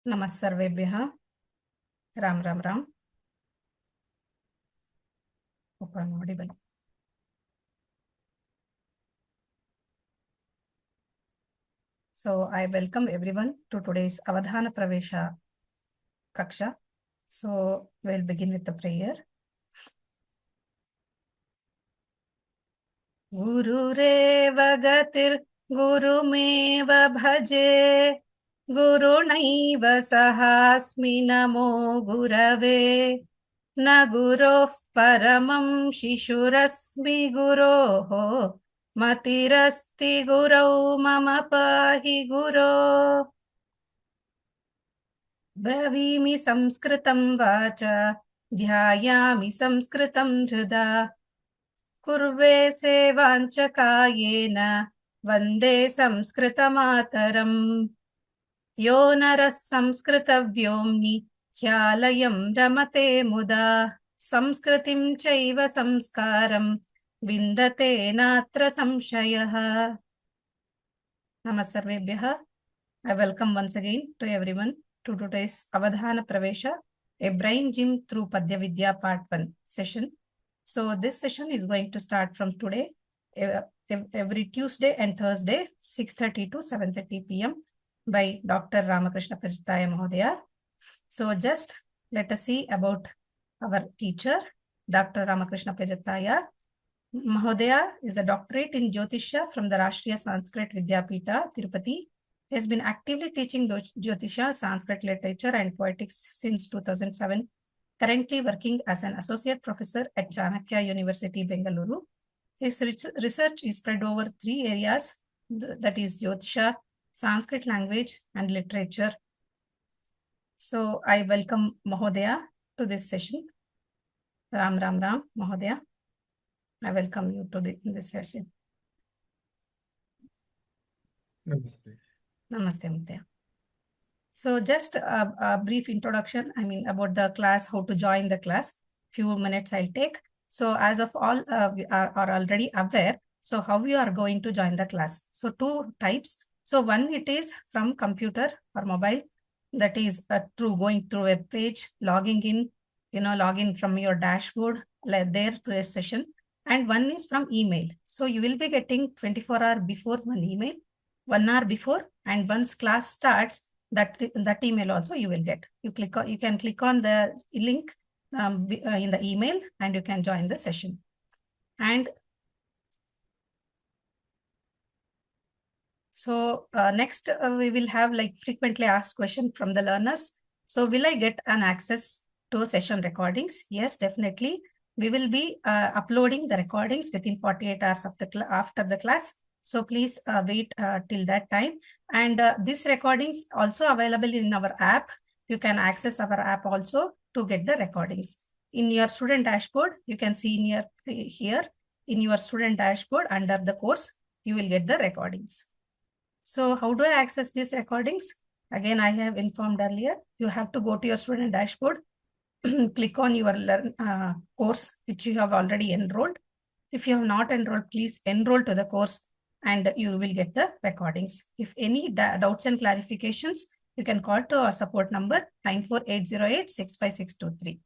नमः सर्वेभ्यः। Ram Ram Ram. Open audible. So I welcome everyone to today's Avadhana Pravesha Kaksha. So we'll begin with the prayer. Gurureva gatir gurumeva bhaje gurunaiva sahasmi namo gurave na guroh paramam shishurasmi guroho matirasti gurau mama pahi guro bravimi samskritam vacha dhyayami samskritam hृदा kurve sevancha kayena vande samskritamaataram yo naras samskritavvyomni hyalayam ramate muda samskritim chaiva samskaram vindate natra samshayah. Namasarvebhyah. I welcome once again to everyone to today's Avadhana Pravesha, a brain gym through Padya Vidya Part 1 session. So this session is going to start from today, every Tuesday and Thursday, 6:30 to 7:30 p.m. by Dr. Ramakrishna Pajitaya Mahodaya. So just let us see about our teacher, Dr. Ramakrishna Pajitaya Mahodaya is a doctorate in Jyotisha from the Rashtriya Sanskrit Vidyapita, Tirupati. He has been actively teaching Jyotisha, Sanskrit literature and poetics since 2007, currently working as an associate professor at Chanakya University, Bengaluru. His research is spread over 3 areas, that is Jyotisha, Sanskrit language and literature. So I welcome Mahodaya to this session. Ram Ram Ram, Mahodaya. I welcome you to this session. Namaste. Namaste, Mahodaya. So just a brief introduction, about the class, how to join the class. Few minutes I'll take. So as of all we are already aware, so how you are going to join the class. So 2 types. So one, it is from computer or mobile, that is going through a page, logging in, log in from your dashboard, like there to a session. And one is from email. So you will be getting 24 hours before one email, 1 hour before, and once class starts, that email also you will get. You can click on the link in the email and you can join the session. And so next we will have like frequently asked question from the learners. So will I get an access to session recordings? Yes, definitely. We will be uploading the recordings within 48 hours of after the class. So please wait till that time. And this recordings also available in our app. You can access our app also to get the recordings. In your student dashboard, you can see here in your student dashboard under the course, you will get the recordings. So how do I access these recordings? Again, I have informed earlier, you have to go to your student dashboard, click on your course which you have already enrolled. If you have not enrolled, please enroll to the course and you will get the recordings. If any doubts and clarifications, you can call to our support number 94808-65623.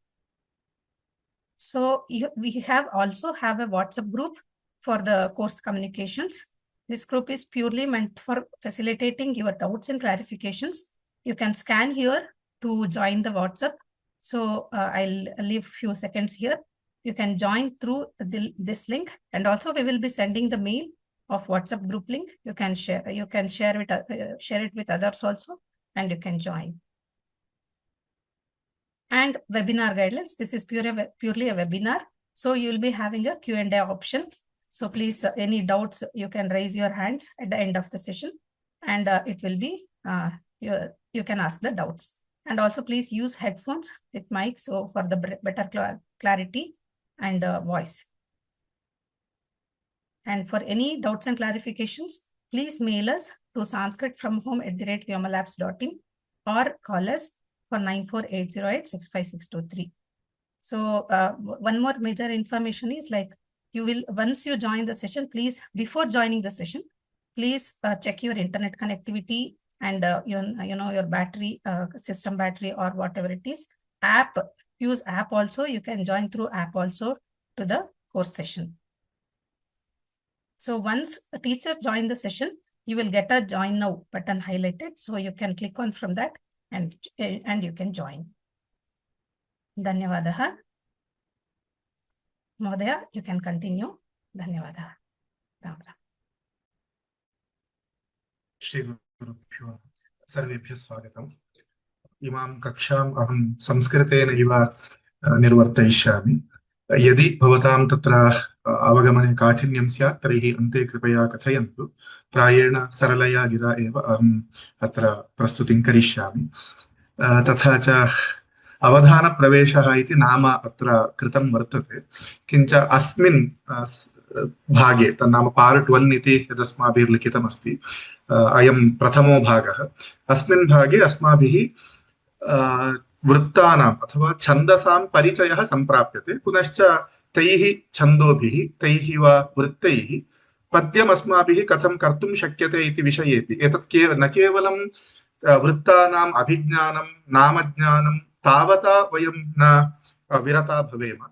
So we also have a WhatsApp group for the course communications. This group is purely meant for facilitating your doubts and clarifications. You can scan here to join the WhatsApp. So I'll leave few seconds here. You can join through this link, and also we will be sending the mail of WhatsApp group link. You can share it with others also, and you can join. And webinar guidelines. This is purely a webinar. So you will be having a Q&A option. So please, any doubts, you can raise your hands at the end of the session, and it will be, you can ask the doubts. And also please use headphones with mic, so for the better clarity and voice. And for any doubts and clarifications, please mail us to sanskritfromhome@vyomalabs.in or call us for 94808-65623. So one more major information is like, once you join the session, please, before joining the session, please check your internet connectivity and your battery, system battery or whatever it is. App, use app also. You can join through app also to the course session. So once a teacher join the session, you will get a join now button highlighted. So you can click on from that and you can join. Dhanyavadah. Mahodaya, you can continue. Dhanyavadah. Ram Ram. श्रीगुरुभ्यो सर्वेभ्यः स्वागतम्। इमां कक्षाम् अहं संस्कृतेनैव निर्वर्तयिष्यामि। यदि भवतां तत्र अवगमने काठिन्यं स्यात् तर्हि अन्ते कृपया कथयन्तु। प्रायेण सरलया गिरा एव अहम् अत्र प्रस्तुतिं करिष्यामि। तथा च अवधानप्रवेशः इति नाम अत्र कृतं वर्तते, किञ्च अस्मिन् भागे तन्नाम पार्ट् 1 इति यदस्माभिर्लिखितमस्ति, अयं प्रथमो भागः। अस्मिन् भागे अस्माभिः वृत्तानाम् अथवा छन्दसां परिचयः सम्प्राप्यते, पुनश्च तैः छन्दोभिः तैः वा वृत्तैः पद्यम् अस्माभिः कथं कर्तुं शक्यते इति विषयेपि। एतत् न केवलं वृत्तानाम् अभिज्ञानं नामज्ञानं तावता वयं न विरता भवेम,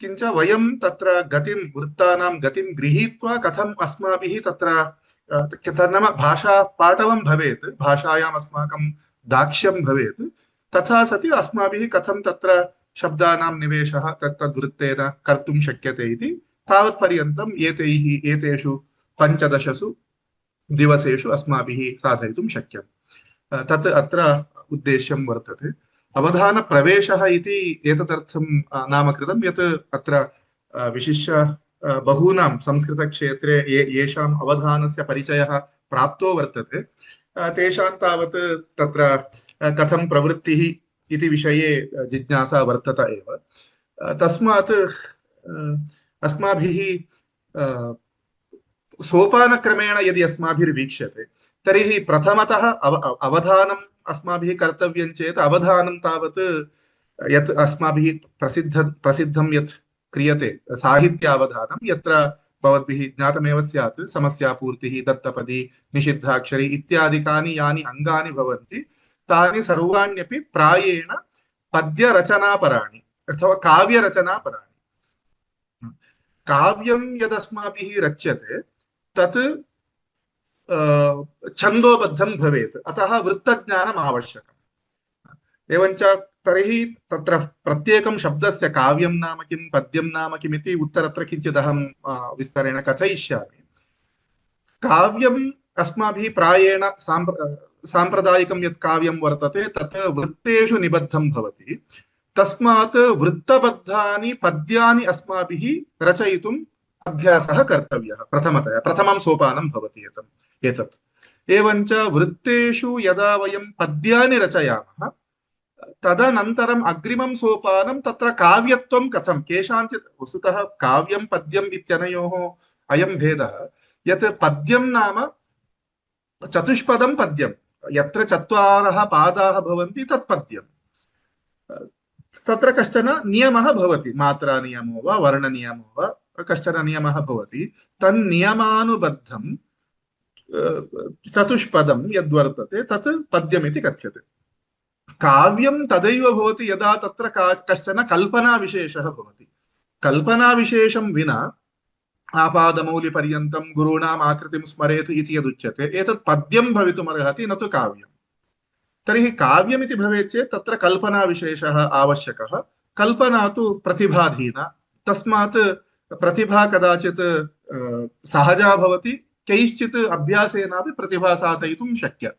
किञ्च वयं तत्र गतिं वृत्तानां गतिं गृहीत्वा कथम् अस्माभिः तत्र नाम भाषा पाटवं भवेत्, भाषायाम् अस्माकं दाक्ष्यं भवेत्, तथा सति अस्माभिः कथं तत्र शब्दानां निवेशः तद्वृत्तेन कर्तुं शक्यते इति तावत्पर्यन्तम् एतेषु 15 दिवसेषु अस्माभिः साधयितुं शक्यम्। तत् अत्र उद्देश्यं वर्तते। अवधानप्रवेशः इति एतदर्थं नामकृतं यत् अत्र विशिष्य बहूनां संस्कृतक्षेत्रे येषाम् अवधानस्य परिचयः प्राप्तो वर्तते, तेषां तावत् तत्र कथं प्रवृत्तिः इति विषये जिज्ञासा वर्तत एव। तस्मात् अस्माभिः सोपानक्रमेण यदि अस्माभिर्वीक्ष्यते तर्हि प्रथमतः अवधानम् अस्माभिः कर्तव्यं चेत् अवधानं तावत् यत् अस्माभिः प्रसिद्धं यत् क्रियते साहित्यावधानं, यत्र भवद्भिः ज्ञातमेव स्यात् समस्यापूर्तिः, दत्तपदी, निषिद्धाक्षरी इत्यादिकानि यानि अङ्गानि भवन्ति तानि सर्वाण्यपि प्रायेण पद्यरचनापराणि अथवा काव्यरचनापराणि। काव्यं यदस्माभिः रच्यते तत् छन्दोबद्धं भवेत्, अतः वृत्तज्ञानम् आवश्यकम्। एवञ्च तर्हि तत्र प्रत्येकं शब्दस्य काव्यं नाम किं, पद्यं नाम किम् इति उत्तरत्र किञ्चित् अहं विस्तरेण कथयिष्यामि। काव्यम् अस्माभिः प्रायेण साम्प्रदायिकं यत् काव्यं वर्तते तत् वृत्तेषु निबद्धं भवति, तस्मात् वृत्तबद्धानि पद्यानि अस्माभिः रचयितुम् अभ्यासः कर्तव्यः। प्रथमं सोपानं भवति एतत्। एवञ्च वृत्तेषु यदा वयं पद्यानि रचयामः तदनन्तरम् अग्रिमं सोपानं तत्र काव्यत्वं कथं, केषाञ्चित् वस्तुतः काव्यं पद्यम् इत्यनयोः अयं भेदः यत् पद्यं नाम चतुष्पदं पद्यं, यत्र 4 पादाः भवन्ति तत् पद्यं। तत्र कश्चन नियमः भवति, मात्रानियमो वा वर्णनियमो वा कश्चन नियमः भवति, तन्नियमानुबद्धं चतुष्पदं यद्वर्तते तत् पद्यमिति कथ्यते। काव्यं तदैव भवति यदा तत्र कश्चन कल्पनाविशेषः भवति। कल्पनाविशेषं विना आपादमौलिपर्यन्तं गुरूणाम् आकृतिं स्मरेत् इति यदुच्यते एतत् पद्यं भवितुमर्हति, न तु काव्यं। तर्हि काव्यमिति भवेत् चेत् तत्र कल्पनाविशेषः आवश्यकः। कल्पना तु प्रतिभाधीना, तस्मात् प्रतिभा कदाचित् सहजा भवति, कैश्चित् अभ्यासेनापि प्रतिभा साधयितुं शक्य,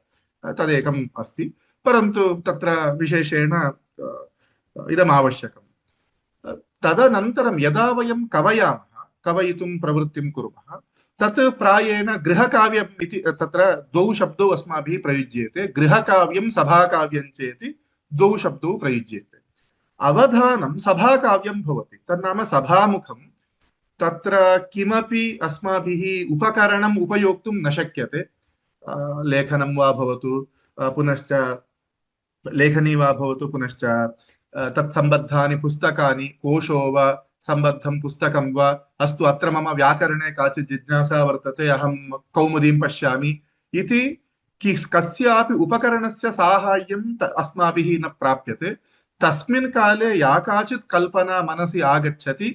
तदेकम् अस्ति। परन्तु तत्र विशेषेण इदम् आवश्यकम्। तदनन्तरं यदा वयं कवयितुं प्रवृत्तिं कुर्मः तत् प्रायेण गृहकाव्यम् इति तत्र 2 शब्दौ अस्माभिः प्रयुज्येते। गृहकाव्यं सभाकाव्यं चेति 2 शब्दौ प्रयुज्येते। अवधानं सभाकाव्यं भवति, तन्नाम सभामुखं, तत्र किमपि अस्माभिः उपकरणम् उपयोक्तुं न शक्यते। लेखनं वा भवतु, पुनश्च लेखनी वा भवतु, पुनश्च तत्सम्बद्धानि पुस्तकानि, कोशो वा सम्बद्धं पुस्तकं वा। अस्तु, अत्र मम व्याकरणे काचित् जिज्ञासा वर्तते, अहं कौमुदीं पश्यामि इति कस्यापि उपकरणस्य साहाय्यं अस्माभिः न प्राप्यते तस्मिन् काले या काचित् कल्पना मनसि आगच्छति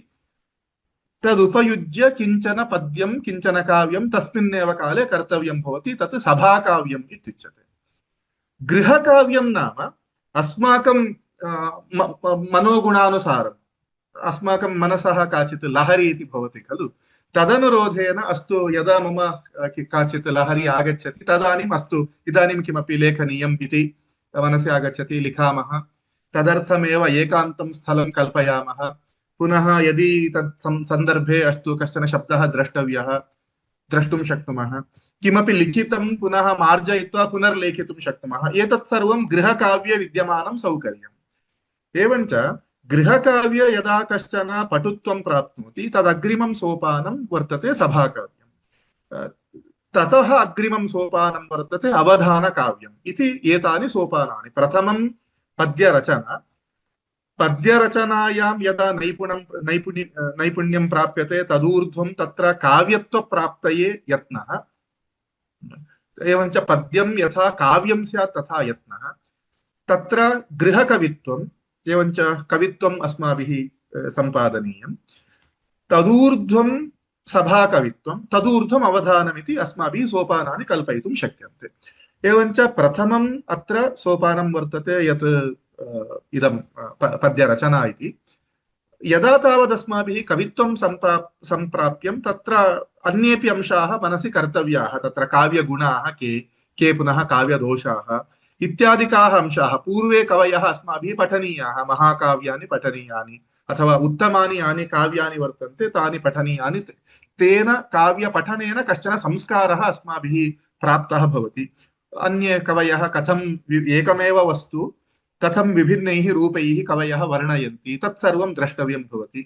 तदुपयुज्य किञ्चन पद्यं किञ्चन काव्यं तस्मिन्नेव काले कर्तव्यं भवति तत् सभाकाव्यम् इत्युच्यते। गृहकाव्यं नाम अस्माकं मनोगुणानुसारम् अस्माकं मनसः काचित् लहरी इति भवति खलु तदनुरोधेन अस्तु यदा मम काचित् लहरी आगच्छति तदानीम् अस्तु इदानीं किमपि लेखनीयम् इति मनसि आगच्छति लिखामः तदर्थमेव एकान्तं स्थलं कल्पयामः पुनः यदि तत् सन्दर्भे अस्तु कश्चन शब्दः द्रष्टव्यः द्रष्टुं शक्नुमः किमपि लिखितं पुनः मार्जयित्वा पुनर्लेखितुं शक्नुमः एतत् सर्वं गृहकाव्ये विद्यमानं सौकर्यम्। एवञ्च गृहकाव्ये यदा कश्चन पटुत्वं प्राप्नोति तदग्रिमं सोपानं वर्तते सभाकाव्यम् ततः अग्रिमं सोपानं वर्तते अवधानकाव्यम् इति एतानि सोपानानि। प्रथमं पद्यरचना पद्यरचनायां यदा नैपुण्यं प्राप्यते तदूर्ध्वं तत्र काव्यत्वप्राप्तये यत्नः एवञ्च पद्यं यथा काव्यं स्यात् तथा यत्नः तत्र गृहकवित्वम् एवञ्च कवित्वम् अस्माभिः सम्पादनीयं तदूर्ध्वं सभाकवित्वं तदूर्ध्वम् अवधानमिति अस्माभिः सोपानानि कल्पयितुं शक्यन्ते। एवञ्च प्रथमम् अत्र सोपानं वर्तते यत् इदं पद्यरचना इति। यदा तावदस्माभिः कवित्वं सम्प्राप्यं तत्र अन्येपि अंशाः मनसि कर्तव्याः तत्र काव्यगुणाः के पुनः काव्यदोषाः इत्यादिकाः अंशाः। पूर्वे कवयः अस्माभिः पठनीयाः महाकाव्यानि पठनीयानि अथवा उत्तमानि यानि काव्यानि वर्तन्ते तानि पठनीयानि तेन काव्यपठनेन कश्चन संस्कारः अस्माभिः प्राप्तः भवति। अन्ये कवयः कथम् एकमेव वस्तु कथं विभिन्नैः रूपैः कवयः वर्णयन्ति तत्सर्वं द्रष्टव्यं भवति।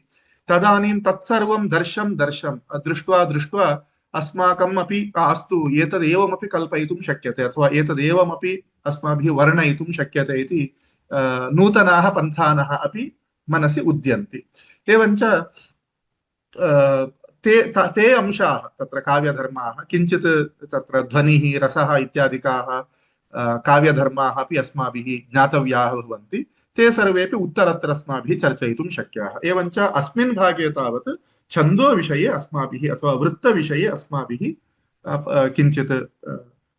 तदानीं तत्सर्वं दर्शं दृष्ट्वा अस्माकम् अपि अस्तु एतदेवमपि कल्पयितुं शक्यते अथवा एतदेवमपि अस्माभिः वर्णयितुं शक्यते इति नूतनाः पन्थानः अपि मनसि उद्यन्ति। एवञ्च ते अंशाः तत्र काव्यधर्माः किञ्चित् तत्र ध्वनिः रसः इत्यादिकाः काव्यधर्माः अपि अस्माभिः ज्ञातव्याः भवन्ति। ते सर्वेपि उत्तरत्र अस्माभिः चर्चयितुं शक्याः। एवञ्च अस्मिन् भागे तावत् छन्दोविषये अस्माभिः अथवा वृत्तविषये अस्माभिः किञ्चित्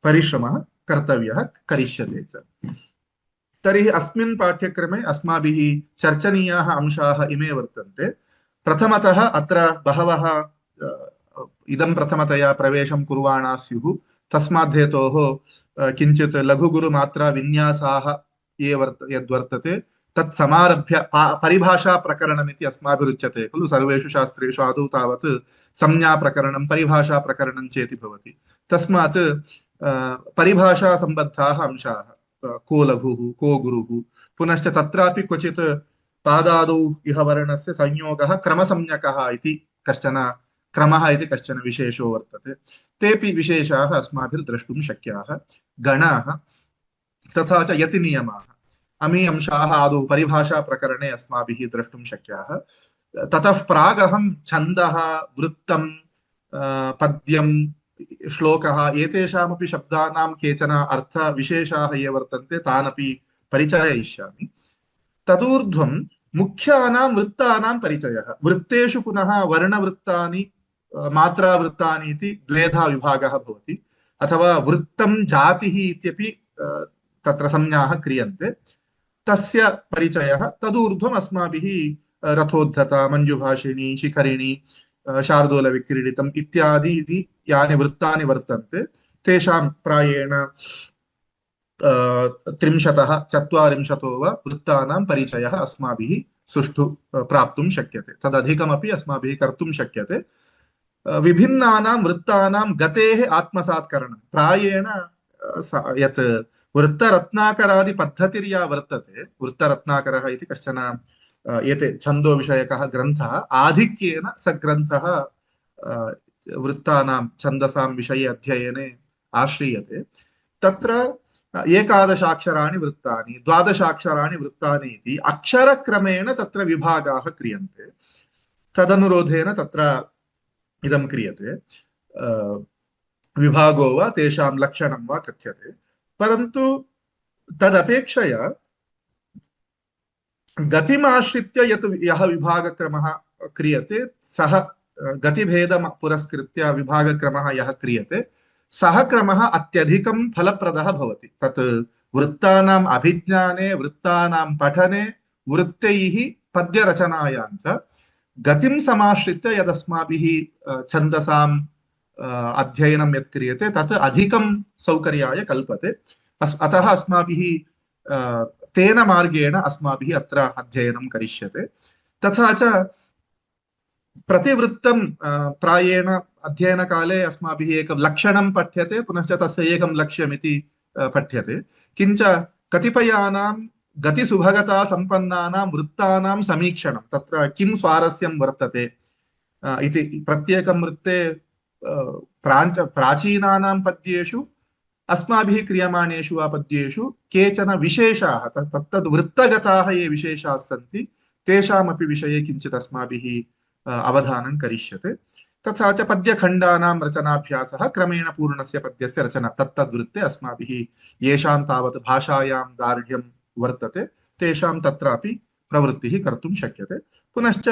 परिश्रमः कर्तव्यः करिष्यते च। तर्हि अस्मिन् पाठ्यक्रमे अस्माभिः चर्चनीयाः अंशाः इमे वर्तन्ते। प्रथमतः अत्र बहवः इदं प्रथमतया प्रवेशं कुर्वाणाः स्युः तस्माद्धेतोः किञ्चित् लघुगुरुमात्रा विन्यासाः यद्वर्तते तत् समारभ्य परिभाषाप्रकरणमिति अस्माभिरुच्यते खलु। सर्वेषु शास्त्रेषु आदौ तावत् संज्ञाप्रकरणं परिभाषाप्रकरणं चेति भवति। तस्मात् परिभाषासम्बद्धाः अंशाः को लघुः को गुरुः पुनश्च तत्रापि क्वचित् पादादौ इह वर्णस्य संयोगः क्रमसंज्ञकः इति कश्चन क्रमः इति कश्चन विशेषो वर्तते। तेऽपि विशेषाः अस्माभिर्द्रष्टुं शक्याः। गणाः तथा च यतिनियमाः अमी अंशाः आदौ परिभाषाप्रकरणे अस्माभिः द्रष्टुं शक्याः। ततः प्रागहं छन्दः वृत्तं पद्यं श्लोकः एतेषामपि शब्दानां केचन अर्थविशेषाः ये वर्तन्ते तानपि परिचययिष्यामि। तदूर्ध्वं मुख्यानां वृत्तानां परिचयः। वृत्तेषु पुनः वर्णवृत्तानि मात्रावृत्तानि इति द्वेधा विभागः भवति अथवा वृत्तं जातिः इत्यपि तत्र संज्ञाः क्रियन्ते तस्य परिचयः। तदूर्ध्वम् अस्माभिः रथोद्धता मञ्जुभाषिणी शिखरिणी शार्दूलविक्रीडितम् इत्यादि यानि वृत्तानि वर्तन्ते तेषां प्रायेण 30-40 वा वृत्तानां परिचयः अस्माभिः सुष्ठु प्राप्तुं शक्यते। तदधिकमपि अस्माभिः कर्तुं शक्यते। विभिन्नानां वृत्तानां गतेः आत्मसात्करणं प्रायेण यत् वृत्तरत्नाकरादि पद्धतिर्या वर्तते। वृत्तरत्नाकरः इति कश्चन एते छन्दोविषयकः ग्रन्थः आधिक्येन स ग्रन्थः वृत्तानां छन्दसां विषये अध्ययने आश्रीयते। तत्र 11 अक्षराणि वृत्तानि 12 अक्षराणि वृत्तानि इति अक्षरक्रमेण तत्र विभागाः क्रियन्ते। तदनुरोधेन तत्र इदं क्रियते। विभागो वा तेषां लक्षणं वा कथ्यते। परन्तु तदपेक्षया गतिमाश्रित्य यः विभागक्रमः क्रियते सः गतिभेदं पुरस्कृत्य विभागक्रमः यः क्रियते सः क्रमः अत्यधिकं फलप्रदः भवति। तत् वृत्तानाम् अभिज्ञाने, वृत्तानां पठने, वृत्तैः पद्यरचनायां च गतिं समाश्रित्य यदस्माभिः छन्दसाम् अध्ययनं यत् क्रियते तत् अधिकं सौकर्याय कल्पते। अतः अस्माभिः तेन मार्गेण अस्माभिः अत्र अध्ययनं करिष्यते। तथा च प्रतिवृत्तं प्रायेण अध्ययनकाले अस्माभिः एकं लक्षणं पठ्यते, पुनश्च तस्य एकं लक्ष्यमिति पठ्यते। किञ्च कतिपयानां गतिसुभगता सम्पन्नानां वृत्तानां समीक्षणं, तत्र किं स्वारस्यं वर्तते इति प्रत्येकं वृत्ते प्राचीनानां पद्येषु अस्माभिः क्रियमाणेषु वा पद्येषु केचन विशेषाः तत्तद् वृत्तगताः ये विशेषाः सन्ति तेषामपि विषये किञ्चित् अस्माभिः अवधानं करिष्यते। तथा च पद्यखण्डानां रचनाभ्यासः क्रमेण पूर्णस्य पद्यस्य रचना तत्तद्वृत्ते अस्माभिः येषां तावत् भाषायां दार्ढ्यं वर्तते तेषां तत्रापि प्रवृत्तिः कर्तुं शक्यते। पुनश्च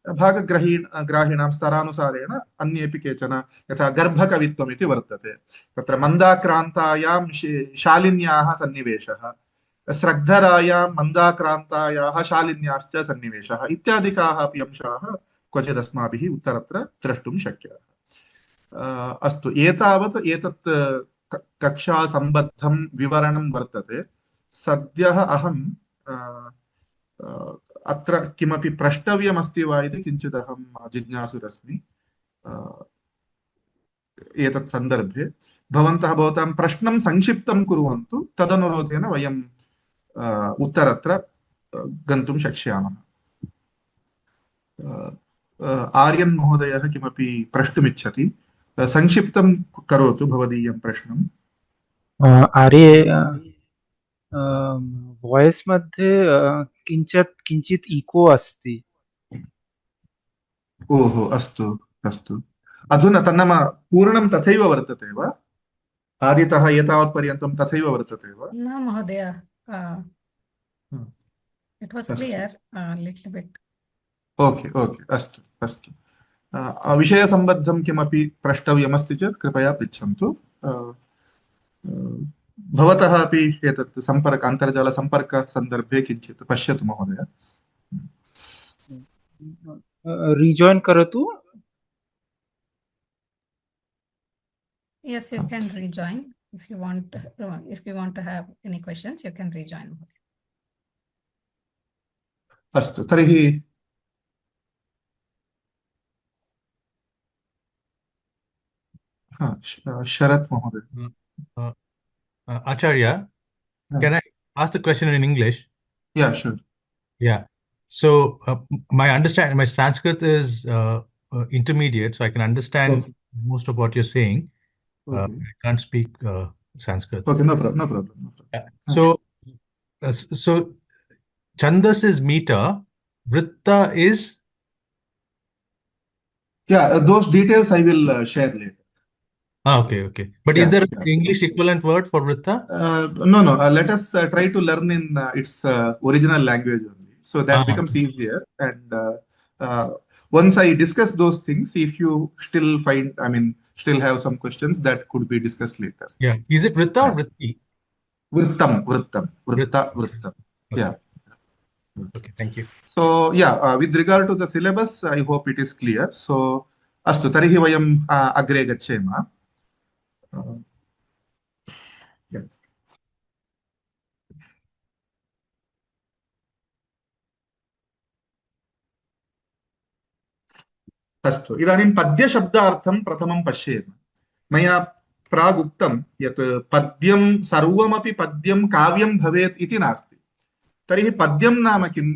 ग्राहिणां स्तरानुसारेण अन्येपि केचन यथा गर्भकवित्वम् इति वर्तते, तत्र मन्दाक्रान्तायां शालिन्याः सन्निवेशः, स्रग्धरायां मन्दाक्रान्तायाः शालिन्याश्च सन्निवेशः इत्यादिकाः अपि अंशाः क्वचित् अस्माभिः उत्तरत्र द्रष्टुं शक्याः। अस्तु, एतावत् एतत् कक्षासम्बद्धं विवरणं वर्तते। सद्यः अहं अत्र किमपि प्रष्टव्यमस्ति वा इति किञ्चित् अहं जिज्ञासुरस्मि। एतत् सन्दर्भे भवन्तः भवतां प्रश्नं संक्षिप्तं कुर्वन्तु, तदनुरोधेन वयम् उत्तरत्र गन्तुं शक्ष्यामः। आर्यन् महोदयः किमपि प्रष्टुमिच्छति, संक्षिप्तं करोतु भवदीयं प्रश्नम्। आर्ये वाय्स् मध्ये किञ्चित् इको अस्ति। ओहो, अस्तु अस्तु। अधुना तन्नाम पूर्णं तथैव वर्तते वा? आदितः एतावत्पर्यन्तं तथैव वर्तते वा? न महोदय, it was clear little bit. Okay okay, अस्तु अस्तु। विषयसम्बद्धं किमपि प्रष्टव्यमस्ति चेत् कृपया पृच्छन्तु। भवतः अपि एतत् अन्तर्जालसम्पर्कसन्दर्भे किञ्चित् पश्यतु महोदय। रिजॉइन करोतु। Yes, you can rejoin if you want. If you want to have any questions, you can rejoin. अस्तु, तर्हि शरत् महोदय। Acharya, can I ask the question in English? Yeah, sure. Yeah. So my Sanskrit is intermediate, so I can understand most of what you're saying. I can't speak Sanskrit. Okay, no problem, no problem. So Chandas is meter, Vritta is? Yeah, those details I will share later. Okay. But is there an English equivalent word for Vritta? No. Let us try to learn in its original language only. So that becomes easier. And once I discuss those things, if you still have some questions, that could be discussed later. Yeah. Is it Vritta or Vritti? Vrittam. Vritta. Okay. Yeah. Okay, thank you. So yeah, with regard to the syllabus, I hope it is clear. So अस्तु, तर्हि वयम् अग्रे गच्छेम। अस्तु, इदानीं पद्यशब्दार्थं प्रथमं पश्येम। मया प्रागुक्तं यत् पद्यं सर्वमपि पद्यं काव्यं भवेत् इति नास्ति। तर्हि पद्यं नाम किम्?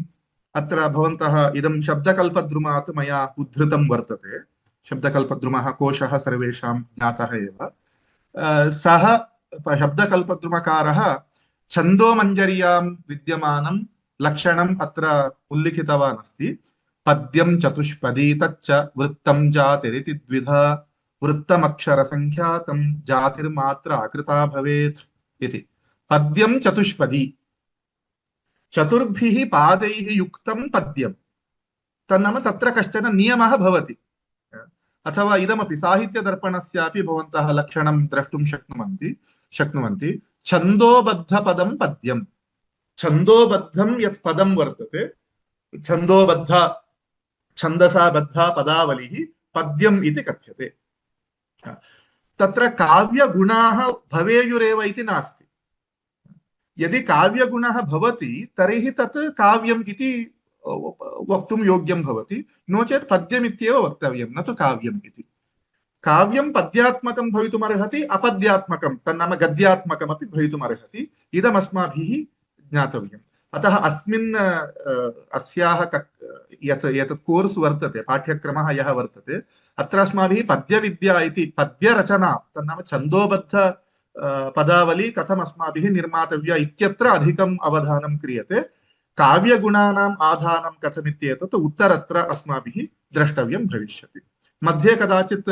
अत्र भवन्तः इदं शब्दकल्पद्रुमात् मया उद्धृतं वर्तते। शब्दकल्पद्रुमः कोशः सर्वेषां ज्ञातः एव। सः शब्दकल्पद्रुमकारः छन्दोमञ्जर्यां विद्यमानं लक्षणम् अत्र उल्लिखितवान् अस्ति। पद्यं चतुष्पदी तच्च वृत्तं जातिरिति द्विधा वृत्तमक्षरसङ्ख्यातं जातिर्मात्रा कृता भवेत् इति। पद्यं चतुष्पदी, चतुर्भिः पादैः युक्तं पद्यं। तन्नाम तत्र कश्चन नियमः भवति। अथवा इदमपि साहित्यदर्पणस्यापि भवन्तः लक्षणं द्रष्टुं शक्नुवन्ति। छन्दोबद्धपदं पद्यं, छन्दोबद्धं यत् पदं वर्तते, छन्दोबद्ध छन्दसा बद्धा पदावलिः पद्यम् इति कथ्यते। तत्र काव्यगुणाः भवेयुरेव इति नास्ति। यदि काव्यगुणः भवति तर्हि तत् काव्यम् इति वक्तुं योग्यं भवति, नो चेत् पद्यमित्येव वक्तव्यं, न तु काव्यम् इति। काव्यं पद्यात्मकं भवितुमर्हति, अपद्यात्मकं तन्नाम गद्यात्मकमपि भवितुमर्हति। इदमस्माभिः ज्ञातव्यम्। अतः अस्मिन् अस्याः यत् कोर्स् वर्तते, पाठ्यक्रमः यः वर्तते, अत्र अस्माभिः पद्यविद्या इति पद्यरचना तन्नाम छन्दोबद्ध पदावली कथम् अस्माभिः निर्मातव्या इत्यत्र अधिकम् अवधानं क्रियते। काव्यगुणानाम् आधानं कथमित्येतत् उत्तरत्र अस्माभिः द्रष्टव्यं भविष्यति। मध्ये कदाचित्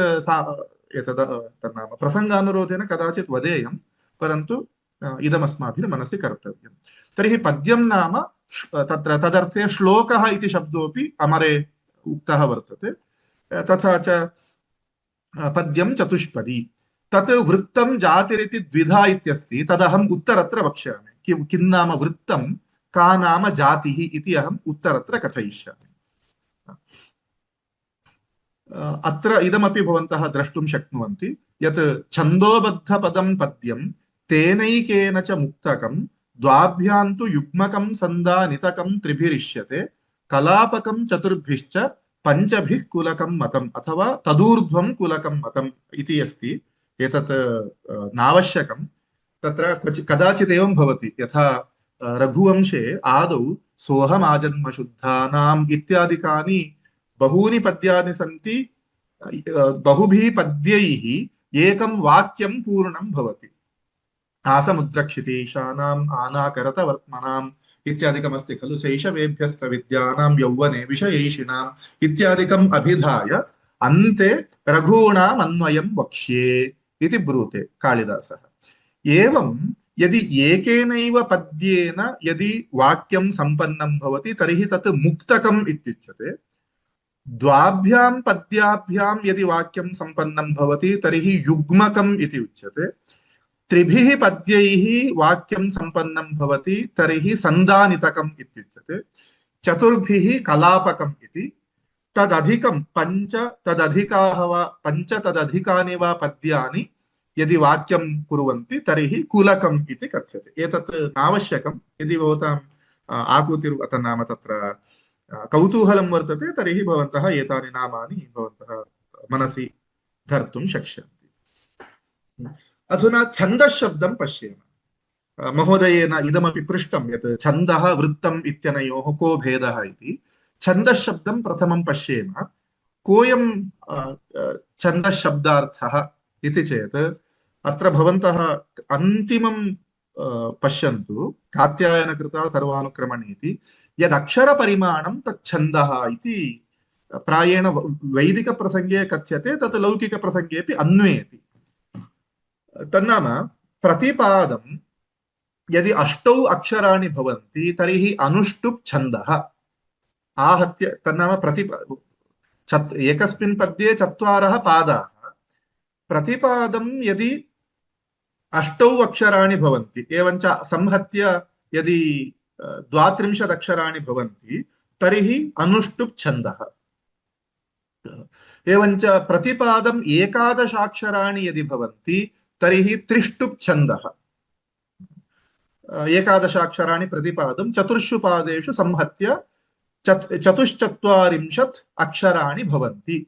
तन्नाम प्रसङ्गानुरोधेन कदाचित् वदेयं, परन्तु इदमस्माभिः मनसि कर्तव्यं। तर्हि पद्यं नाम तत्र तदर्थे श्लोकः इति शब्दोऽपि अमरे उक्तः वर्तते। तथा च पद्यं चतुष्पदी, तत् वृत्तं जातिरिति द्विधा इत्यस्ति, तदहम् उत्तरत्र वक्ष्यामि। किं नाम वृत्तं, का नाम जातिः इति अहम् उत्तरत्र कथयिष्यामि। अत्र इदमपि भवन्तः द्रष्टुं शक्नुवन्ति यत् छन्दोबद्धपदं पद्यं तेनैकेन च मुक्तकं द्वाभ्यां तु युग्मकं सन्दानितकं त्रिभिरिष्यते कलापकं चतुर्भिश्च पञ्चभिः कुलकं मतम् अथवा तदूर्ध्वं कुलकं मतम् इति अस्ति। एतत् नावश्यकं। तत्र कदाचित् एवं भवति, यथा रघुवंशे आदौ सोऽहमाजन्मशुद्धानाम् इत्यादिकानि बहूनि पद्यानि सन्ति। बहुभिः पद्यैः एकं वाक्यं पूर्णं भवति। आसमुद्रक्षितीशानाम् आनाकरतवर्त्मनाम् इत्यादिकमस्ति खलु। शैशवेभ्यस्तविद्यानां यौवने विषयैषिणाम् इत्यादिकम् अभिधाय अन्ते रघूणाम् अन्वयं वक्ष्ये इति ब्रूते कालिदासः। एवं यदि एकेनैव पद्येन यदि वाक्यं सम्पन्नं भवति तर्हि तत् मुक्तकम् इत्युच्यते। द्वाभ्यां पद्याभ्यां यदि वाक्यं सम्पन्नं भवति तर्हि युग्मकम् इति उच्यते। त्रिभिः पद्यैः वाक्यं सम्पन्नं भवति तर्हि सन्दानितकम् इत्युच्यते। चतुर्भिः कलापकम् इति। तदधिकं पञ्च तदधिकानि वा पद्यानि यदि वाक्यं कुर्वन्ति तर्हि कुलकम् इति कथ्यते। एतत् नावश्यकं। यदि भवताम् नाम तत्र कौतूहलं वर्तते तर्हि भवन्तः एतानि नामानि भवन्तः मनसि धर्तुं शक्ष्यन्ति। अधुना छन्दश्शब्दं पश्येम। महोदयेन इदमपि पृष्टं यत् छन्दः वृत्तम् इत्यनयोः को भेदः इति। छन्दश्शब्दं प्रथमं पश्येम। कोऽयं छन्दश्शब्दार्थः इति चेत् अत्र भवन्तः अन्तिमं पश्यन्तु। कात्यायनकृता सर्वानुक्रमणीति यदक्षरपरिमाणं तच्छन्दः इति प्रायेण वैदिकप्रसङ्गे कथ्यते, तत् लौकिकप्रसङ्गेऽपि अन्वेति। तन्नाम प्रतिपादं यदि 8 अक्षराणि भवन्ति तर्हि अनुष्टुप् छन्दः आहत्य। तन्नाम एकस्मिन् पद्ये 4 पादाः। प्रतिपादं यदि 8 अक्षराणि भवन्ति, एवञ्च संहत्य यदि 32 अक्षराणि भवन्ति तर्हि अनुष्टुप् छन्दः। एवञ्च प्रतिपादं 11 अक्षराणि यदि भवन्ति तर्हि त्रिष्टुप् छन्दः। 11 अक्षराणि प्रतिपादं 4 पादेषु संहत्य 44 अक्षराणि भवन्ति।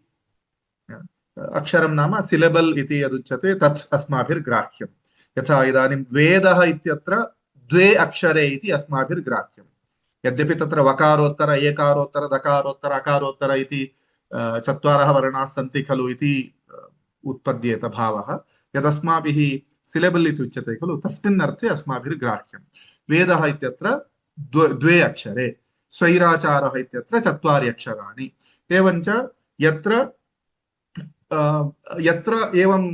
अक्षरं नाम सिलेबल् इति यदुच्यते तत् अस्माभिर्ग्राह्यम्। यथा इदानीं वेदः इत्यत्र 2 अक्षरे इति अस्माभिर्ग्राह्यम्। यद्यपि तत्र वकारोत्तर एकारोत्तर दकारोत्तर अकारोत्तर इति 4 वर्णाः सन्ति खलु इति उत्पद्येत भावः। यदस्माभिः सिलेबल् इति उच्यते खलु, तस्मिन् अर्थे अस्माभिर्ग्राह्यम्। वेदः इत्यत्र 2 अक्षरे, स्वैराचारः इत्यत्र 4 अक्षराणि। एवञ्च यत्र यत्र एवं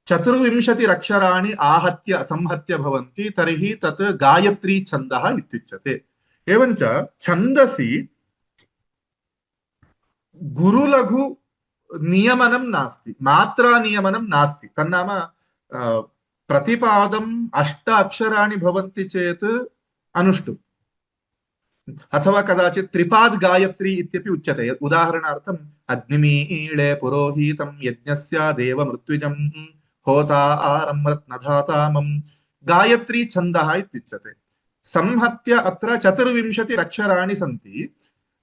24 अक्षराणि आहत्य संहत्य भवन्ति तर्हि तत् गायत्री छन्दः इत्युच्यते। एवञ्च छन्दसि गुरुलघु नियमनं नास्ति, मात्रा नियमनं नास्ति। तन्नाम प्रतिपादम् 8 अक्षराणि भवन्ति चेत् अनुष्टुप्, अथवा कदाचित् त्रिपाद गायत्री इत्यपि उच्यते। उदाहरणार्थम् अग्निमीळे पुरोहितं यज्ञस्य देवमृत्युजं होता रत्नधातामं गायत्री छन्दः इत्युच्यते। संहत्य अत्र 24 अक्षराणि सन्ति।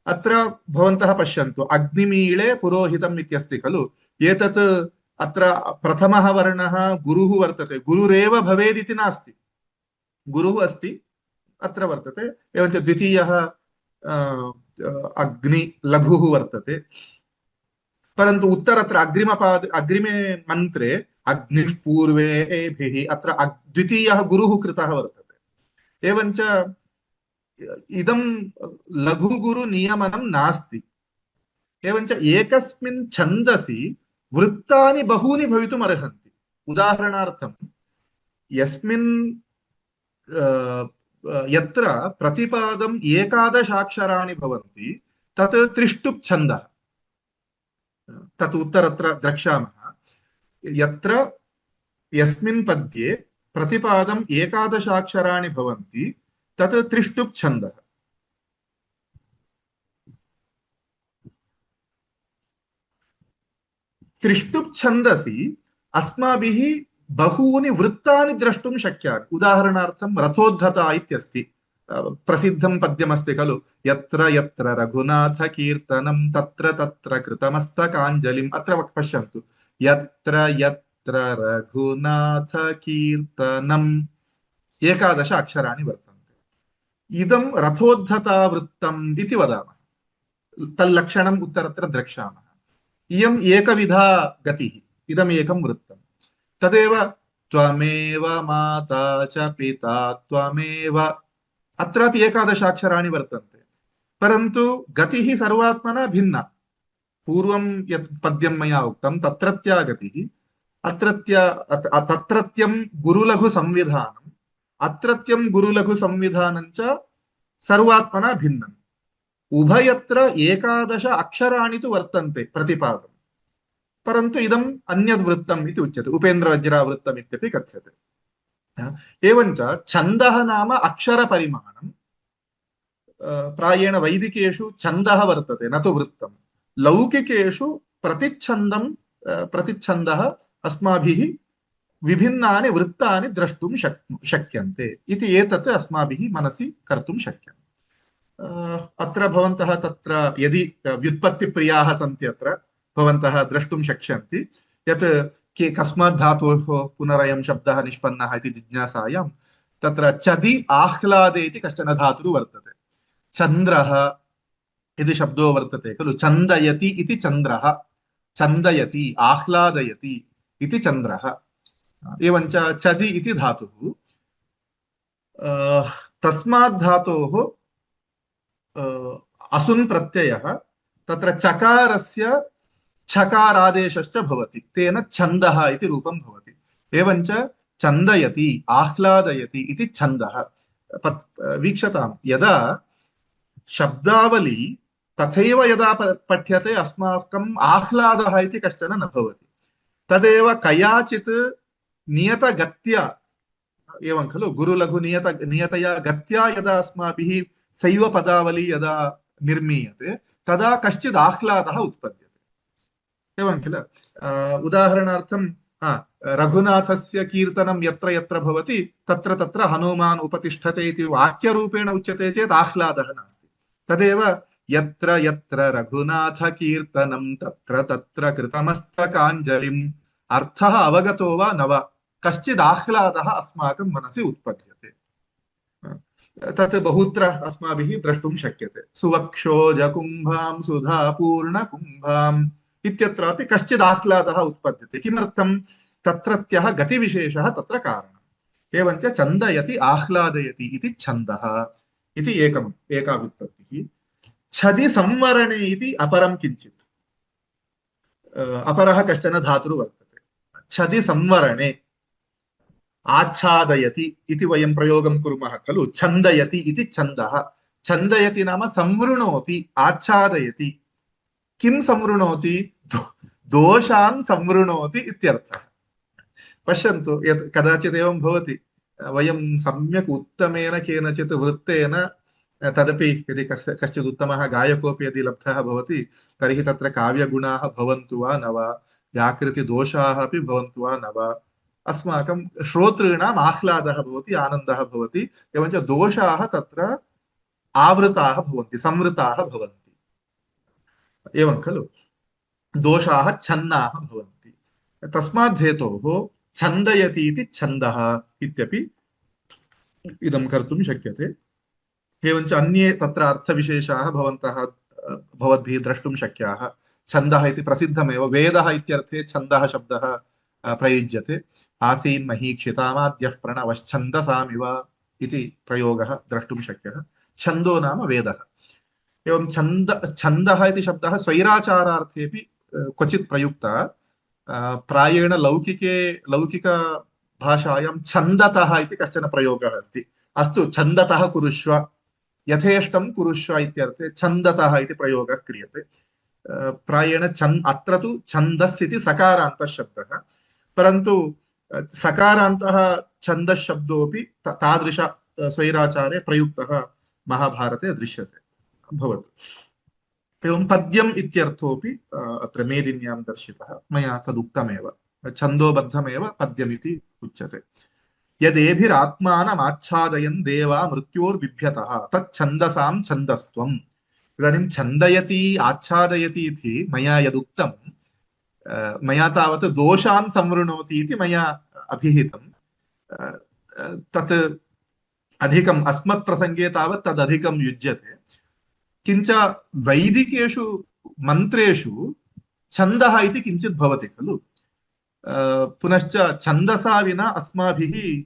अत्र भवन्तः पश्यन्तु, अग्निमीळे पुरोहितम् इत्यस्ति खलु। एतत् अत्र प्रथमः वर्णः गुरुः वर्तते, गुरुरेव भवेदिति नास्ति, गुरुः अस्ति अत्र वर्तते। एवञ्च द्वितीयः अग्नि लघुः वर्तते, परन्तु उत्तरत्र अग्रिमे मन्त्रे अग्निः पूर्वेभिः अत्र द्वितीयः गुरुः कृतः वर्तते। एवञ्च इदं लघुगुरु नियमनं नास्ति। एवञ्च एकस्मिन् छन्दसि वृत्तानि बहूनि भवितुम् अर्हन्ति। उदाहरणार्थं यस्मिन् यत्र प्रतिपादम् 11 अक्षराणि भवन्ति तत् त्रिष्टुप् छन्दः, तत् उत्तरत्र द्रक्ष्यामः। यत्र यस्मिन् पद्ये प्रतिपादम् 11 अक्षराणि भवन्ति तत् त्रिष्टुप् छन्दः। त्रिष्टुप् छन्दसि अस्माभिः बहूनि वृत्तानि द्रष्टुं शक्यानि। उदाहरणार्थं रथोद्धता इत्यस्ति, प्रसिद्धं पद्यमस्ति खलु। यत्र यत्र रघुनाथ कीर्तनं तत्र तत्र कृतमस्तकाञ्जलिम्। अत्र पश्यन्तु, यत्र यत्र रघुनाथ कीर्तनम् 11 अक्षराणि वर्तन्ते। इदं रथोद्धता वृत्तम् इति वदामः, तल्लक्षणम् उत्तरत्र द्रक्ष्यामः। इयम् एकविधा गतिः, इदम् एकं वृत्तम्। तदेव त्वमेव माता च पिता त्वमेव, अत्रापि 11 अक्षराणि वर्तन्ते, परन्तु गतिः सर्वात्मना भिन्ना। पूर्वं यत् पद्यं मया उक्तं तत्रत्या गतिः, तत्रत्यं गुरुलघु संविधानम्, अत्रत्यं गुरुलघु संविधानं च सर्वात्मना भिन्नम्। उभयत्र 11 अक्षराणि तु वर्तन्ते प्रतिपादम्, परन्तु इदम् अन्यद्वृत्तम् इति उच्यते। उपेन्द्रवज्रावृत्तम् इत्यपि कथ्यते। एवञ्च छन्दः नाम अक्षरपरिमाणम्। प्रायेण वैदिकेषु छन्दः वर्तते, न तु वृत्तं। लौकिकेषु प्रतिच्छन्दः अस्माभिः विभिन्नानि वृत्तानि द्रष्टुं शक्यन्ते इति एतत् अस्माभिः मनसि कर्तुं शक्यम्। अत्र भवन्तः तत्र यदि व्युत्पत्तिप्रियाः सन्ति अत्र भवन्तः द्रष्टुं शक्ष्यन्ति यत् कस्मात् धातोः पुनरयं शब्दः निष्पन्नः इति जिज्ञासायां तत्र चदि आह्लादे इति कश्चन धातुः वर्तते। चन्द्रः इति शब्दो वर्तते खलु। चन्दयति इति चन्द्रः, चन्दयति आह्लादयति इति चन्द्रः। एवञ्च चदि इति धातुः, तस्मात् धातोः असुन् प्रत्ययः तत्र चकारस्य छकारादेशश्च भवति, तेन छन्दः इति रूपं भवति। एवञ्च चन्दयति आह्लादयति इति छन्दः। वीक्षताम्, यदा शब्दावली तथैव यदा पठ्यते अस्माकम् आह्लादः इति कश्चन न भवति। तदेव कयाचित् नियतगत्या, एवं खलु, गुरुलघु नियतया गत्या यदा अस्माभिः सैव पदावली यदा निर्मीयते तदा कश्चित् आह्लादः उत्पद्यते, एवं किल। उदाहरणार्थं रघुनाथस्य कीर्तनं यत्र यत्र भवति तत्र तत्र हनुमान् उपतिष्ठते इति वाक्यरूपेण उच्यते चेत् आह्लादः नास्ति। तदेव यत्र यत्र रघुनाथ कीर्तनं तत्र तत्र कृतमस्तकाञ्जलिम्, अर्थः अवगतो वा न वा, कश्चित् आह्लादः अस्माकं मनसि उत्पद्यते। तत् बहुत्र अस्माभिः द्रष्टुं शक्यते। सुवक्षोजकुम्भां सुधापूर्णकुम्भाम् इत्यत्रापि कश्चित् आह्लादः उत्पद्यते। किमर्थं? तत्रत्यः गतिविशेषः तत्र कारणम्। एवञ्च चन्दयति आह्लादयति इति छन्दः इति एका व्युत्पत्तिः। छदि संवरणे इति अपरं किञ्चित्। अपरः कश्चन धातुर्वर्तते। छदि संवरणे आच्छादयति इति वयं प्रयोगं कुर्मः खलु। छन्दयति इति छन्दः। छन्दयति नाम संवृणोति, आच्छादयति। किं संवृणोति? दोषान् संवृणोति इत्यर्थः। पश्यन्तु, यत् कदाचित् एवं भवति, वयं सम्यक् उत्तमेन केनचित् वृत्तेन, तदपि यदि कश्चित् उत्तमः गायकोऽपि यदि लब्धः भवति, तर्हि तत्र काव्यगुणाः भवन्तु वा न वा, व्याकृतिदोषाः अपि भवन्तु वा न वा, अस्माकं श्रोतॄणाम् आह्लादः भवति, आनन्दः भवति। एवञ्च दोषाः तत्र आवृताः भवन्ति, संवृताः भवन्ति। एवं खलु, दोषाः छन्नाः भवन्ति। तस्मात् हेतोः छन्दयति इति छन्दः इत्यपि इदं कर्तुं शक्यते। एवञ्च अन्ये तत्र अर्थविशेषाः भवद्भिः द्रष्टुं शक्याः। छन्दः इति प्रसिद्धमेव, वेदः इत्यर्थे छन्दः शब्दः प्रयुज्यते। आसीन्महीक्षितामाद्यः प्रणवश्छन्दसामिव इति प्रयोगः द्रष्टुं शक्यः। छन्दो नाम वेदः। एवं छन्दः इति शब्दः स्वैराचारार्थेऽपि क्वचित् प्रयुक्तः। प्रायेण लौकिकभाषायां छन्दतः इति कश्चन प्रयोगः अस्ति। अस्तु, छन्दतः कुरुष्व, यथेष्टं कुरुष्व इत्यर्थे छन्दतः इति प्रयोगः क्रियते। प्रायेण अत्र तु छन्दस् इति सकारान्तः शब्दः, परन्तु सकारान्तः छन्दस् शब्दोऽपि तादृश स्वैराचारे प्रयुक्तः महाभारते दृश्यते। भवतु। एवं पद्यम् इत्यर्थोऽपि अत्र मेदिन्यां दर्शितः, मया तदुक्तमेव। छन्दोबद्धमेव पद्यमिति उच्यते। यदेभिरात्मानमाच्छादयन् देवा मृत्योर्बिभ्यतः तच्छन्दसां छन्दस्त्वम्। इदानीं छन्दयति आच्छादयति इति मया यदुक्तं, मया तावत् दोषान् संवृणोति इति मया अभिहितं। तत् अधिकम् अस्मत्प्रसङ्गे तावत् तदधिकं युज्यते। किञ्च वैदिकेषु मन्त्रेषु छन्दः इति किञ्चित् भवति खलु। पुनश्च छन्दसा विना अस्माभिः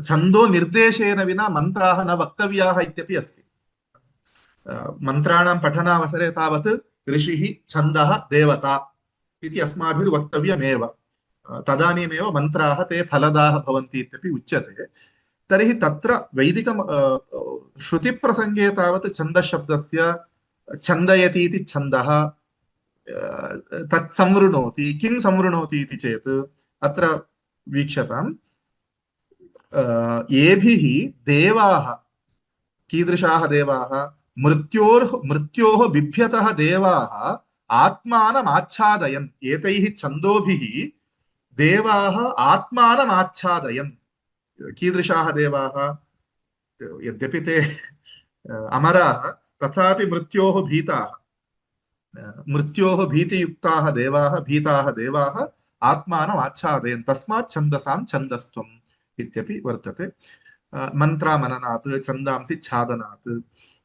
छन्दो निर्देशेन विना मन्त्राः न वक्तव्याः इत्यपि अस्ति। मन्त्राणां पठनावसरे तावत् ऋषिः छन्दः देवता इति अस्माभिर्वक्तव्यमेव। तदानीमेव मन्त्राः ते फलदाः भवन्ति इत्यपि उच्यते। तर्हि तत्र वैदिक श्रुतिप्रसङ्गे तावत् छन्दशब्दस्य छन्दयति इति छन्दः तत् संवृणोति। किं संवृणोति इति चेत् अत्र वीक्षताम्, येभिः देवाः, कीदृशाः देवाः? मृत्योः बिभ्यतः देवाः आत्मानमाच्छादयन्। एतैः छन्दोभिः देवाः आत्मानमाच्छादयन्। कीदृशाः देवाः? यद्यपि ते अमराः, तथापि मृत्योः भीताः, मृत्योः भीतियुक्ताः देवाः, भीताः देवाः आत्मानम् आच्छादयन्। तस्मात् छन्दसां छन्दस्त्वम् इत्यपि वर्तते। मन्त्रामननात् छन्दांसि छादनात्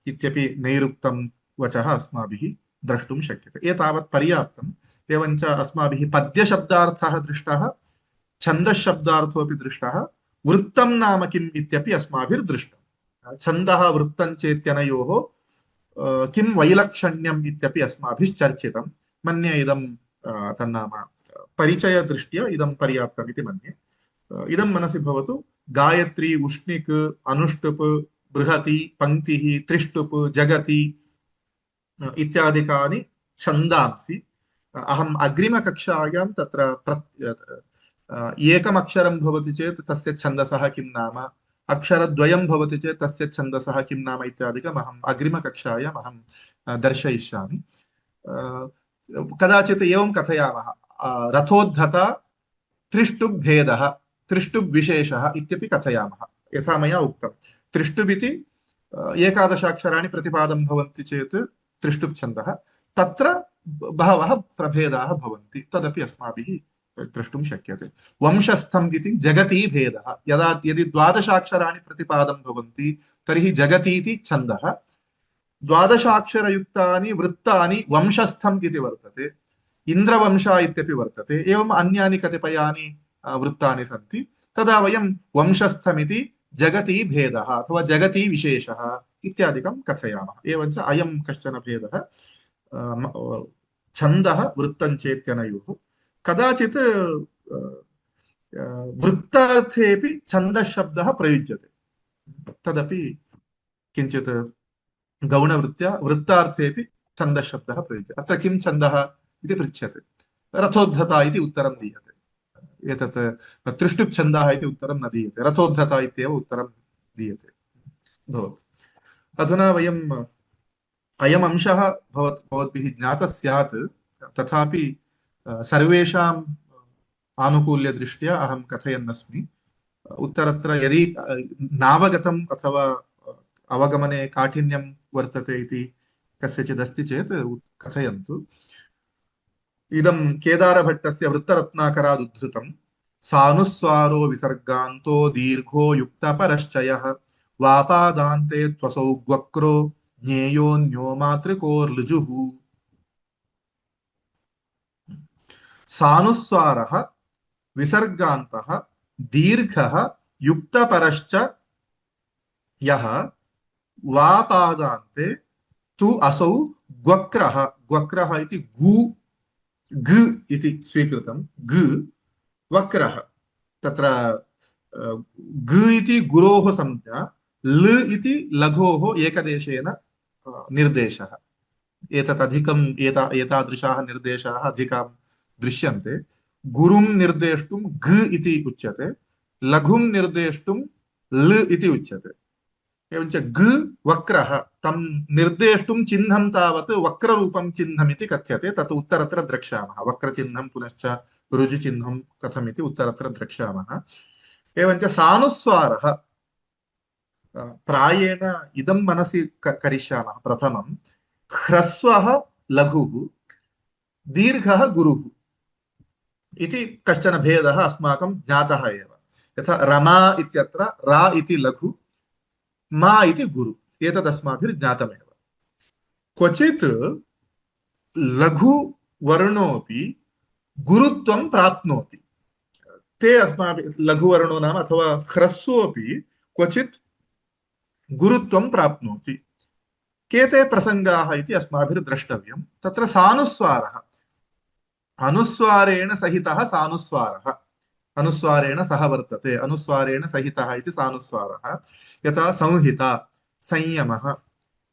इत्यपि नैरुक्तं वचः अस्माभिः द्रष्टुं शक्यते। एतावत् पर्याप्तम्। एवञ्च अस्माभिः पद्यशब्दार्थः दृष्टः, छन्दशब्दार्थोऽपि दृष्टः, वृत्तं नाम किम् इत्यपि अस्माभिर्दृष्टम्। छन्दः वृत्तं चेत्यनयोः किं वैलक्षण्यम् इत्यपि अस्माभिश्चर्चितं। मन्ये इदं तन्नाम परिचयदृष्ट्या इदं पर्याप्तम् इति मन्ये। इदं मनसि भवतु। गायत्री, उष्णिक्, अनुष्टुप्, बृहति, पङ्क्तिः, त्रिष्टुप्, जगति इत्यादिकानि छन्दांसि। अहम् अग्रिमकक्षायां तत्र एकमक्षरं भवति चेत् तस्य छन्दसः किं नाम, अक्षरद्वयं भवति चेत् तस्य छन्दसः किं नाम इत्यादिकम् अहम् अग्रिमकक्षायाम् अहं दर्शयिष्यामि। कदाचित् एवं कथयामः, रथोद्धता त्रिष्टुप् भेदः, त्रिष्टुप् विशेषः इत्यपि कथयामः। यथा मया उक्तं, त्रिष्टुप् इति 11 अक्षराणि प्रतिपादं भवन्ति चेत् त्रिष्टुप् छन्दः। तत्र बहवः प्रभेदाः भवन्ति, तदपि अस्माभिः द्रष्टुं शक्यते। वंशस्थम् इति जगती भेदः। यदि 12 अक्षराणि प्रतिपादं भवन्ति तर्हि जगतीति छन्दः। 12 अक्षरयुक्तानि वृत्तानि वंशस्थम् इति वर्तते। इन्द्रवंशा इत्यपि वर्तते। एवम् अन्यानि कतिपयानि वृत्तानि सन्ति। तदा वयं वंशस्थमिति जगति भेदः अथवा जगति विशेषः इत्यादिकं कथयामः। एवञ्च अयं कश्चन भेदः छन्दः वृत्तञ्चेत्यनयोः। कदाचित् वृत्तार्थेऽपि छन्दशब्दः प्रयुज्यते, तदपि किञ्चित् गौणवृत्त्या वृत्तार्थेऽपि छन्दशब्दः प्रयुज्यते। अत्र किं छन्दः इति पृच्छ्यते, रथोद्धता इति उत्तरं दीयते। एतत् त्रिष्टुप् छन्दः इति उत्तरं न दीयते, रथोद्धता इत्येव उत्तरं दीयते भवति। अधुना वयम् अयम् अंशः भवद्भिः ज्ञातः स्यात्, तथापि सर्वेषाम् आनुकूल्यदृष्ट्या अहं कथयन्नस्मि। उत्तरत्र यदि नावगतम् अथवा अवगमने काठिन्यं वर्तते इति कस्यचिदस्ति चेत् कथयन्तु। इदं केदारभट्टस्य वृत्तरत्नाकरादुद्धृतं सानुस्वारो विसर्गान्तो दीर्घो युक्तपरश्चयः वापादान्ते त्वसौ ग्वक्रो ज्ञेयोऽन्यो मातृकोर्लुजुः। सानुस्वारः विसर्गान्तः दीर्घः युक्तपरश्च यः वापादान्ते तु असौ ग्वक्रः। ग्वक्रः इति ग इति स्वीकृतं, ग वक्रः। तत्र ग इति गुरोः संज्ञा, ल इति लघोः एकदेशेन निर्देशः। एतत् अधिकम् एतादृशाः निर्देशाः अधिकां दृश्यन्ते। गुरुं निर्देष्टुं ग इति उच्यते, लघुं निर्देष्टुं ल इति उच्यते। एवञ्च ग वक्रः, तं निर्देष्टुं चिह्नं तावत् वक्ररूपं चिह्नमिति कथ्यते। तत् उत्तरत्र द्रक्ष्यामः। वक्रचिह्नं पुनश्च ऋजुचिह्नं कथमिति उत्तरत्र द्रक्ष्यामः। एवञ्च सानुस्वारः, प्रायेण इदं मनसि करिष्यामः। प्रथमं ह्रस्वः लघुः, दीर्घः गुरुः इति कश्चन भेदः अस्माकं ज्ञातः एव। यथा रमा इत्यत्र रा इति लघु, मा इति गुरु, एतदस्माभिर्ज्ञातमेव। क्वचित् लघुवर्णोऽपि गुरुत्वं प्राप्नोति। ते अस्माभिः लघुवर्णो नाम अथवा ह्रस्वोऽपि क्वचित् गुरुत्वं प्राप्नोति। केते प्रसङ्गाः इति अस्माभिर्द्रष्टव्यं। तत्र सानुस्वारः, अनुस्वारेण सहितः सानुस्वारः, अनुस्वारेण सह वर्तते, अनुस्वारेण सहितः इति सानुस्वारः। यथा संहिता, संयमः।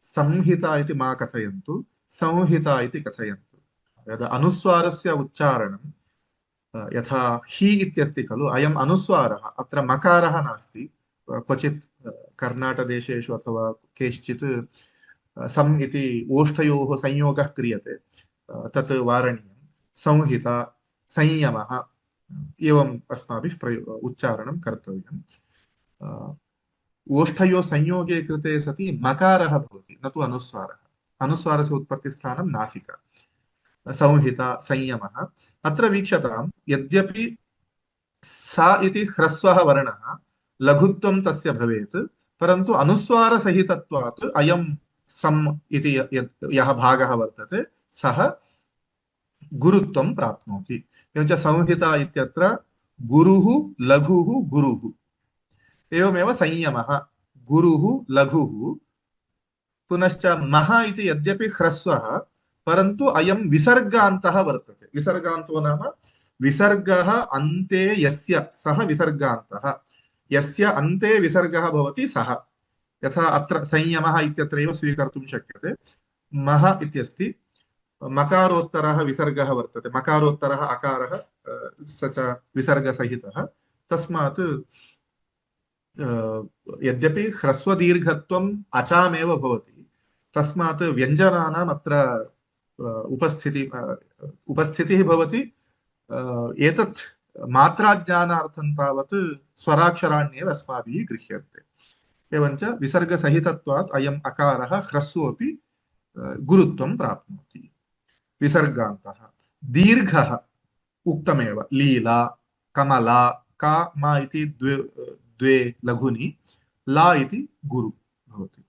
संहिता इति मा कथयन्तु, संहिता इति कथयन्तु। यदा अनुस्वारस्य उच्चारणं, यथा हि इत्यस्ति खलु, अयम् अनुस्वारः, अत्र मकारः नास्ति। क्वचित् कर्णाटकदेशेषु अथवा केषुचित् सम् इति ओष्ठयोः संयोगः क्रियते, तत् वारणीयं। संहिता, संयमः, एवम् अस्माभिः उच्चारणं कर्तव्यम्। ओष्ठयोः संयोगे कृते सति मकारः भवति, न तु अनुस्वारः। अनुस्वारस्य उत्पत्तिस्थानं नासिका। संहिता, संयमः। अत्र वीक्षताम्, यद्यपि सा इति ह्रस्वः वर्णः लघुत्वं तस्य भवेत्, परन्तु अनुस्वारसहितत्वात् अयं सम् इति यः भागः वर्तते सः गुरुत्वं प्राप्नोति। एवञ्च संहिता इत्यत्र गुरुः लघुः गुरुः। एवमेव संयमः, गुरुः लघुः। पुनश्च मः इति यद्यपि ह्रस्वः, परन्तु अयं विसर्गान्तः वर्तते। विसर्गान्तो नाम विसर्गः अन्ते यस्य, सः विसर्गान्तः। यस्य अन्ते विसर्गः भवति सः। यथा अत्र संयमः इत्यत्रैव स्वीकर्तुं शक्यते। मः इत्यस्ति, मकारोत्तरः विसर्गः वर्तते, मकारोत्तरः अकारः, स च विसर्गसहितः। तस्मात् यद्यपि ह्रस्वदीर्घत्वम् अचामेव भवति, तस्मात् व्यञ्जनानाम् अत्र उपस्थितिः भवति। एतत् मात्राज्ञानार्थं तावत् स्वराक्षराण्येव अस्माभिः गृह्यन्ते। एवञ्च विसर्गसहितत्वात् अयम् अकारः ह्रस्वोऽपि गुरुत्वं प्राप्नोति। विसर्गान्तः। दीर्घः उक्तमेव, लीला, कमला, का मा इति द्वे लघुनि, ला इति गुरु भवति।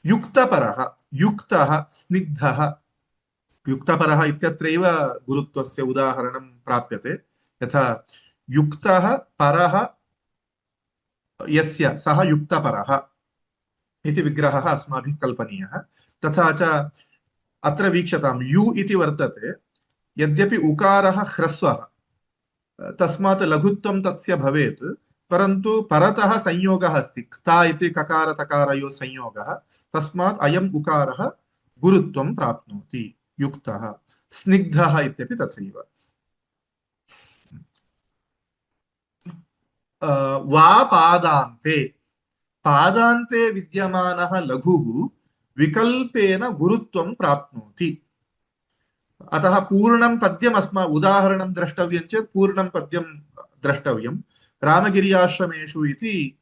युक्तपरः, युक्तः, स्निग्धः। युक्तपरः इत्यत्रैव गुरुत्वस्य उदाहरणं प्राप्यते। यथा युक्तः परः यस्य सः युक्तपरः इति विग्रहः अस्माभिः कल्पनीयः। तथा च अत्र वीक्षतां यु इति वर्तते, यद्यपि उकारः ह्रस्वः तस्मात् लघुत्वं तस्य भवेत्, परन्तु परतः संयोगः अस्ति, क्ता इति ककार तकारयोः संयोगः, तस्मात् अयम् उकारः गुरुत्वं प्राप्नोति, युक्तः। स्निग्धः इत्यपि तथैव। वा पादान्ते, पादान्ते विद्यमानः लघुः विकल्पेन गुरुत्वं प्राप्नोति। अतः पूर्णं पद्यम् उदाहरणं द्रष्टव्यं चेत् पूर्णं पद्यं द्रष्टव्यं। रामगिर्याश्रमेषु इति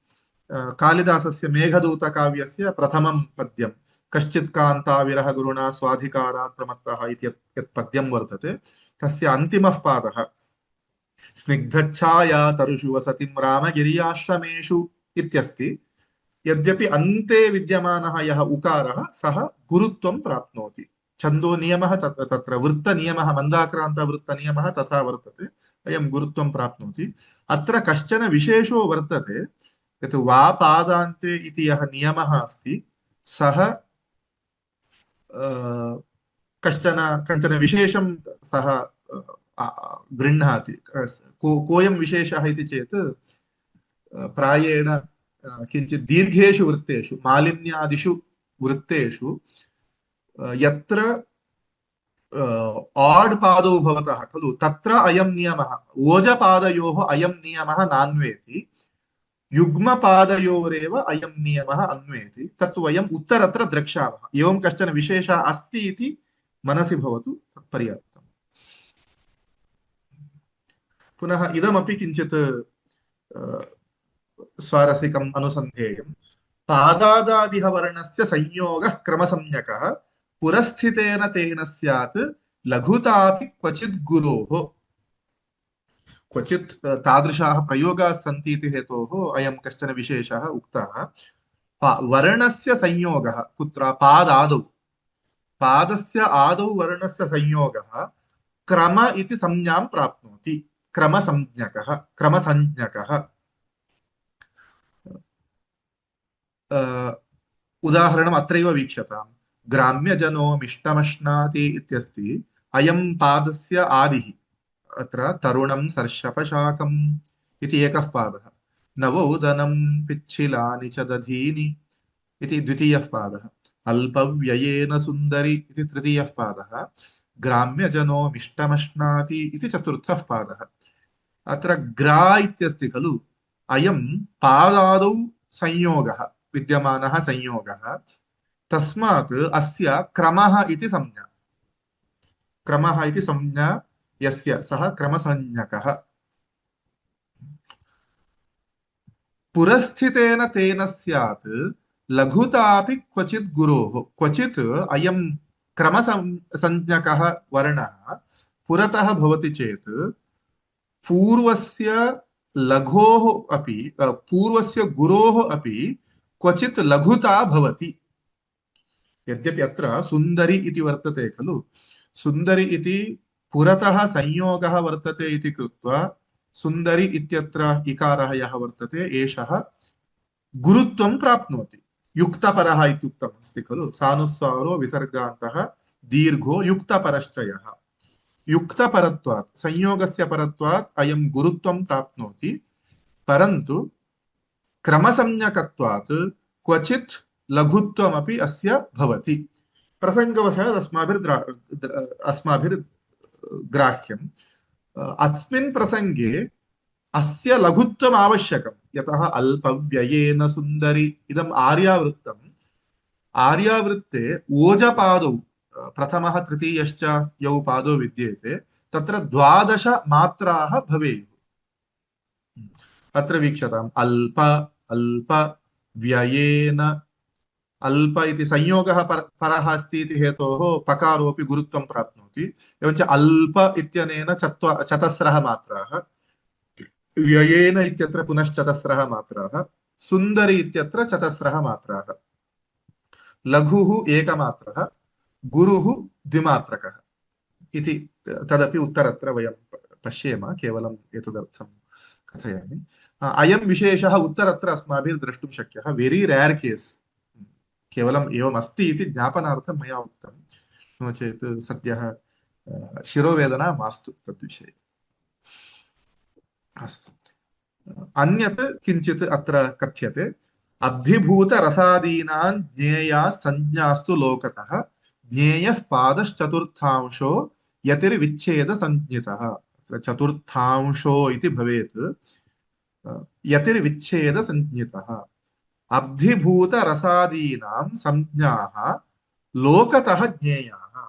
कालिदासस्य मेघदूतकाव्यस्य प्रथमं पद्यं, कश्चित् कान्ताविरह गुरुणा स्वाधिकारात् प्रमत्तः इति यत् पद्यं वर्तते, तस्य अन्तिमः पादः स्निग्धच्छाया तरुषु वसतिं रामगिर्याश्रमेषु इत्यस्ति। यद्यपि अन्ते विद्यमानः यः उकारः सः गुरुत्वं प्राप्नोति। छन्दो नियमः तत्र वृत्तनियमः, मन्दाक्रान्तवृत्तनियमः तथा वर्तते, अयं गुरुत्वं प्राप्नोति। अत्र कश्चन विशेषो वर्तते, यत् वा पादान्ते इति यः नियमः अस्ति सः कञ्चन विशेषं सः गृह्णाति। कोऽयं विशेषः इति चेत् प्रायेण किञ्चित् दीर्घेषु वृत्तेषु, मालिन्यादिषु वृत्तेषु यत्र आड् पादौ भवतः खलु, तत्र अयं नियमः, ओजपादयोः अयं नियमः नान्वेति, युग्मपादयोरेव अयं नियमः अन्वेति। तत् वयम् उत्तरत्र द्रक्ष्यामः। एवं कश्चन विशेषः अस्ति इति मनसि भवतु, तत्पर्याप्तम्। पुनः इदमपि किञ्चित् स्वारसिकम् अनुसन्धेयम्। पादादादिह वर्णस्य संयोगः क्रमसंज्ञकः पुरस्थितेन तेन स्यात् लघुतापि क्वचित् गुरोः। क्वचित् तादृशाः प्रयोगाः सन्ति इति हेतोः अयं कश्चन विशेषः उक्तः। वर्णस्य संयोगः कुत्र? पादादौ, पादस्य आदौ वर्णस्य संयोगः क्रम इति संज्ञां प्राप्नोति। क्रमसंज्ञकः, क्रमसंज्ञकः। उदाहरणम् अत्रैव वीक्षताम्। ग्राम्यजनो मिष्टमश्नाति इत्यस्ति, अयं पादस्य आदिः। अत्र तरुणं सर्षपशाकम् इति एकः पादः। नवोदनं पिच्छिलानि च दधीनि इति द्वितीयः पादः। अल्पव्ययेन सुन्दरि इति तृतीयः पादः। ग्राम्यजनो मिष्टमश्नाति इति चतुर्थः पादः। अत्र ग्रा इत्यस्ति खलु, अयं पादादौ संयोगः, विद्यमानः संयोगः, तस्मात् अस्य क्रमः इति संज्ञा। क्रमः इति संज्ञा यस्य, सः क्रमसंज्ञकः। पुरस्थितेन तेन स्यात् लघुतापि क्वचित् गुरोः। क्वचित् अयं क्रमसंज्ञकः वर्णः पुरतः भवति चेत् पूर्वस्य लघोः अपि, पूर्वस्य गुरोः अपि क्वचित् लघुता भवति। यद्यपि अत्र सुन्दरी इति वर्तते खलु, सुन्दरी इति पुरतः संयोगः वर्तते इति कृत्वा सुन्दरी इत्यत्र इकारः यः वर्तते एषः गुरुत्वं प्राप्नोति। युक्तपरः इत्युक्तम् अस्ति खलु, सानुस्वारो विसर्गान्तः दीर्घो युक्तपरश्च यः। युक्तपरत्वात्, संयोगस्य परत्वात् अयं गुरुत्वं प्राप्नोति, परन्तु क्रमसंज्ञकत्वात् क्वचित् लघुत्वमपि अस्य भवति। प्रसङ्गवशात् अस्माभिर्ग्राह्यम्। अस्मिन् प्रसङ्गे अस्य लघुत्वम् आवश्यकं, यतः अल्पव्ययेन सुन्दरि इदम् आर्यावृत्तम्। आर्यावृत्ते ओजपादौ प्रथमः तृतीयश्च यौ पादौ विद्येते, तत्र 12 मात्राः भवेयुः। अत्र वीक्षताम्। अल्प, अल्प, व्ययेन, अल्प इति संयोगः परः अस्ति इति हेतोः पकारोऽपि गुरुत्वं प्राप्नोति। एवञ्च अल्प इत्यनेन चतस्रः मात्राः, व्ययेन इत्यत्र पुनश्चतस्रः मात्राः, सुन्दरी इत्यत्र चतस्रः मात्राः, लघुः एकमात्रः, गुरुः द्विमात्रकः इति तदपि उत्तरत्र वयं पश्येम। केवलम् एतदर्थं कथयामि। अयं विशेषः उत्तरत्र अस्माभिः द्रष्टुं शक्यः वेरी रेर् केस् केवलम् एवम् अस्ति इति ज्ञापनार्थं मया उक्तं नो चेत् सद्यः शिरोवेदना मास्तु तद्विषये अस्तु अन्यत् किञ्चित् अत्र कथ्यते अब्धिभूतरसादीनां ज्ञेया संज्ञास्तु लोकतः ज्ञेयः पादश्चतुर्थांशो यतिर्विच्छेदसंज्ञितः अत्र चतुर्थांशो इति भवेत् यतिर्विच्छेदसंज्ञितः अब्धिभूतरसादीनां संज्ञाः लोकतः ज्ञेयाः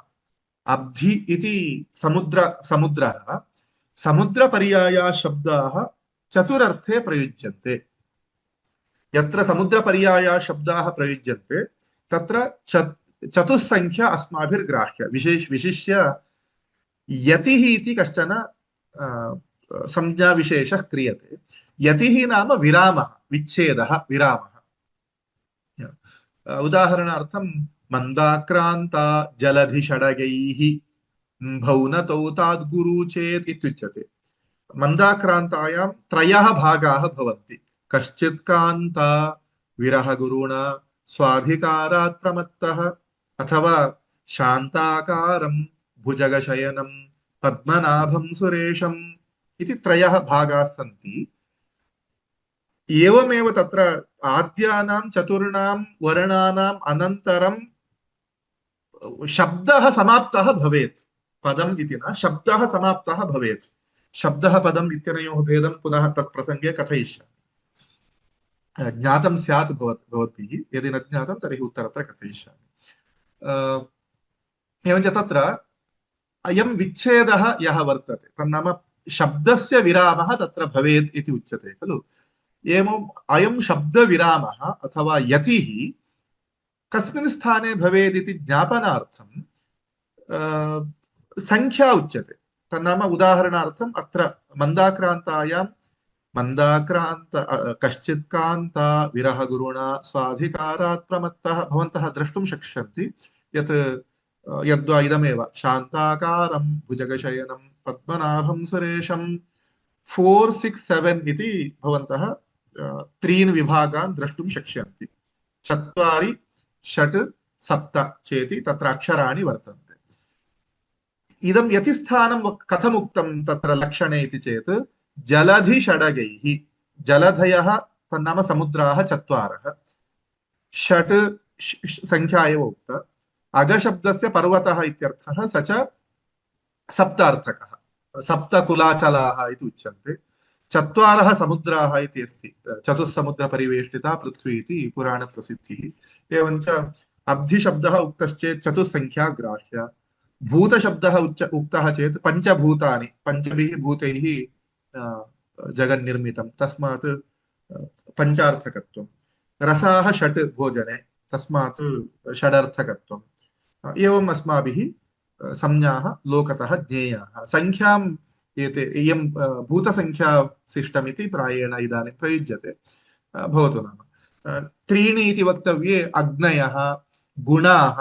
अब्धि इति समुद्रः समुद्रपर्याया शब्दाः चतुरर्थे प्रयुज्यन्ते यत्र समुद्रपर्याया शब्दाः प्रयुज्यन्ते तत्र चतुस्सङ्ख्या अस्माभिर्ग्राह्य विशिष्य यतिः इति कश्चन संज्ञाविशेषः क्रियते यतिः नाम विरामः विच्छेदः विरामः उदाहरणार्थं मन्दाक्रान्ता जलधिषडगैः भौनतौ ताद्गुरु चेत् इत्युच्यते मन्दाक्रान्तायां त्रयः भागाः भवन्ति कश्चित् कान्ता विरहगुरुणा स्वाधिकारात् प्रमत्तः अथवा शान्ताकारं भुजगशयनं पद्मनाभं सुरेशम् इति त्रयः भागाः सन्ति एवमेव तत्र आद्यानां चतुर्णां वर्णानाम् अनन्तरं शब्दः समाप्तः भवेत् पदम् इति न शब्दः समाप्तः भवेत् शब्दः पदम् इत्यनयोः भेदं पुनः तत्प्रसङ्गे कथयिष्यामि ज्ञातं स्यात् भवद्भिः यदि न ज्ञातं तर्हि उत्तरत्र कथयिष्यामि एवञ्च तत्र अयं विच्छेदः यः वर्तते तन्नाम शब्दस्य विरामः तत्र भवेत् इति उच्यते खलु एवम् अयं शब्दविरामः अथवा यतिः कस्मिन् स्थाने भवेत् इति ज्ञापनार्थं संख्या उच्यते तन्नाम उदाहरणार्थम् अत्र मन्दाक्रान्तायां मन्दाक्रान्त कश्चित् कान्ता विरहगुरुणा स्वाधिकारात् प्रमत्तः भवन्तः द्रष्टुं शक्ष्यन्ति यत् यद्वा इदमेव शान्ताकारं भुजगशयनं पद्मनाभं सुरेशं 4 6 7 इति भवन्तः त्रीन् विभागान् द्रष्टुं शक्ष्यन्ति 4 6 7 चेति तत्र अक्षराणि वर्तन्ते इदं यतिस्थानं कथमुक्तं तत्र लक्षणे इति चेत् जलधिषडगैः जलधयः तन्नाम समुद्राः 4 षट् संख्या एव उक्त अगशब्दस्य पर्वतः इत्यर्थः स च सप्तार्थकः सप्तकुलाचलाः इति उच्यन्ते 4 समुद्राः इति अस्ति चतुस्समुद्रपरिवेष्टिता पृथ्वी इति पुराणप्रसिद्धिः एवञ्च अब्धिशब्दः उक्तश्चेत् चतुस्सङ्ख्या ग्राह्य भूतशब्दः उक्तः चेत् पञ्चभूतानि पञ्चभिः भूतैः जगन्निर्मितं तस्मात् पञ्चार्थकत्वं रसाः 6 भोजने तस्मात् षडर्थकत्वम् एवम् अस्माभिः संज्ञाः लोकतः ज्ञेयाः संख्याम् एते इयं भूतसंख्या सिस्टम् इति प्रायेण इदानीं प्रयुज्यते भवतु नाम 3 इति वक्तव्ये अग्नयः गुणाः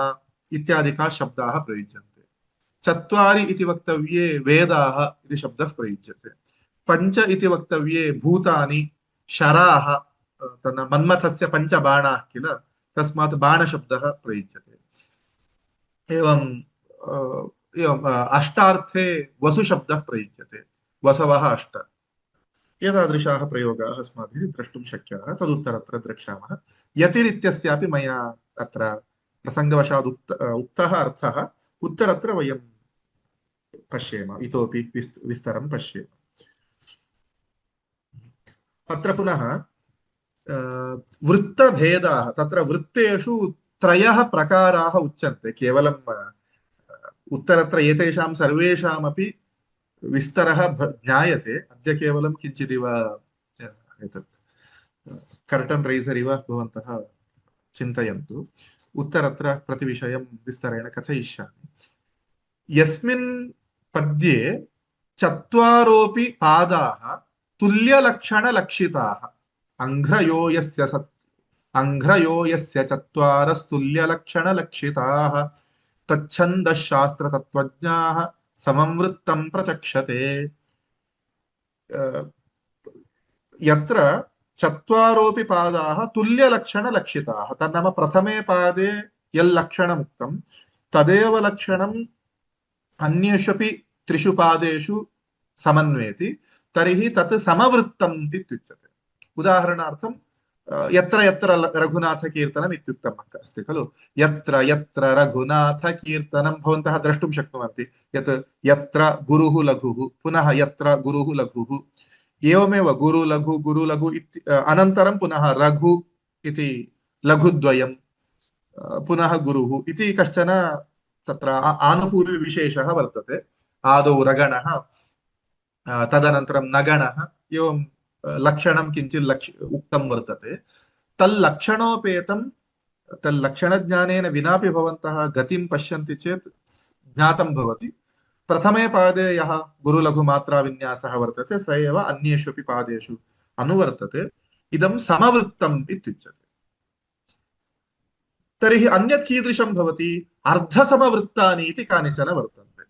इत्यादिकाः शब्दाः प्रयुज्यन्ते 4 इति वक्तव्ये वेदाः इति शब्दः प्रयुज्यते 5 इति वक्तव्ये भूतानि शराः मन्मथस्य 5 बाणाः किल तस्मात् बाणशब्दः प्रयुज्यते एवं अष्टार्थे वसुशब्दः प्रयुज्यते वसवः 8 एतादृशाः प्रयोगाः अस्माभिः द्रष्टुं शक्याः तदुत्तरत्र द्रक्ष्यामः यतिरित्यस्यापि मया अत्र प्रसङ्गवशात् उक्तः अर्थः उत्तरत्र वयं पश्येम इतोपि विस्तरं पश्येम अत्र पुनः वृत्तभेदाः तत्र वृत्तेषु 3 प्रकाराः उच्यन्ते केवलं उत्तरत्र एतेषां सर्वेषामपि विस्तरः ज्ञायते अद्य केवलं किञ्चिदिव एतत् कर्टन् रैसर् इव भवन्तः चिन्तयन्तु उत्तरत्र प्रतिविषयं विस्तरेण कथयिष्यामि यस्मिन् पद्ये 4 पादाः तुल्यलक्षणलक्षिताः अङ्घ्रयो यस्य 4 तुल्यलक्षणलक्षिताः तच्छन्दशास्त्रतत्त्वज्ञाः समं वृत्तं प्रचक्षते यत्र चत्वारोऽपि पादाः तुल्यलक्षणलक्षिताः तन्नाम प्रथमे पादे यल्लक्षणमुक्तं तदेव लक्षणम् अन्येष्वपि त्रिषु पादेषु समन्वेति तर्हि तत् समवृत्तम् इत्युच्यते। उदाहरणार्थं यत्र यत्र रघुनाथकीर्तनम् इत्युक्तम् अस्ति खलु। यत्र यत्र रघुनाथकीर्तनं भवन्तः द्रष्टुं शक्नुवन्ति यत् यत्र गुरुः लघुः पुनः यत्र गुरुः लघुः एवमेव गुरु लघु अनन्तरं पुनः रघु इति लघुद्वयं पुनः गुरुः इति कश्चन तत्र आनुपूर्वविशेषः वर्तते। आदौ रगणः तदनन्तरं नगणः एवं लक्षणं किञ्चित् उक्तं वर्तते। तल्लक्षणोपेतं तल्लक्षणज्ञानेन विनापि भवन्तः गतिं पश्यन्ति चेत् ज्ञातं भवति। प्रथमे पादे यः गुरुलघुमात्राविन्यासः वर्तते स एव अन्येष्वपि पादेषु अनुवर्तते। इदं समवृत्तम् इत्युच्यते। तर्हि अन्यत् कीदृशं भवति अर्धसमवृत्तानि इति कानिचन वर्तन्ते।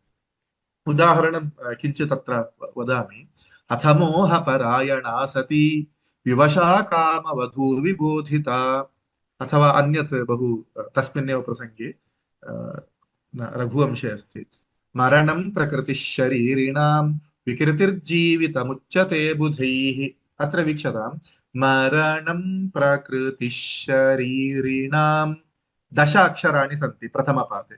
उदाहरणं किञ्चित् अत्र वदामि। अथ मोहपरायणा सती विवशा कामवधूर्विबोधिता अथवा अन्यत् बहु तस्मिन्नेव प्रसङ्गे रघुवंशे अस्ति। मरणं प्रकृतिशरीरिणां विकृतिर्जीवितमुच्यते बुधैः। अत्र वीक्षतां मरणं प्रकृतिशरीरिणां दश अक्षराणि सन्ति प्रथमपादे।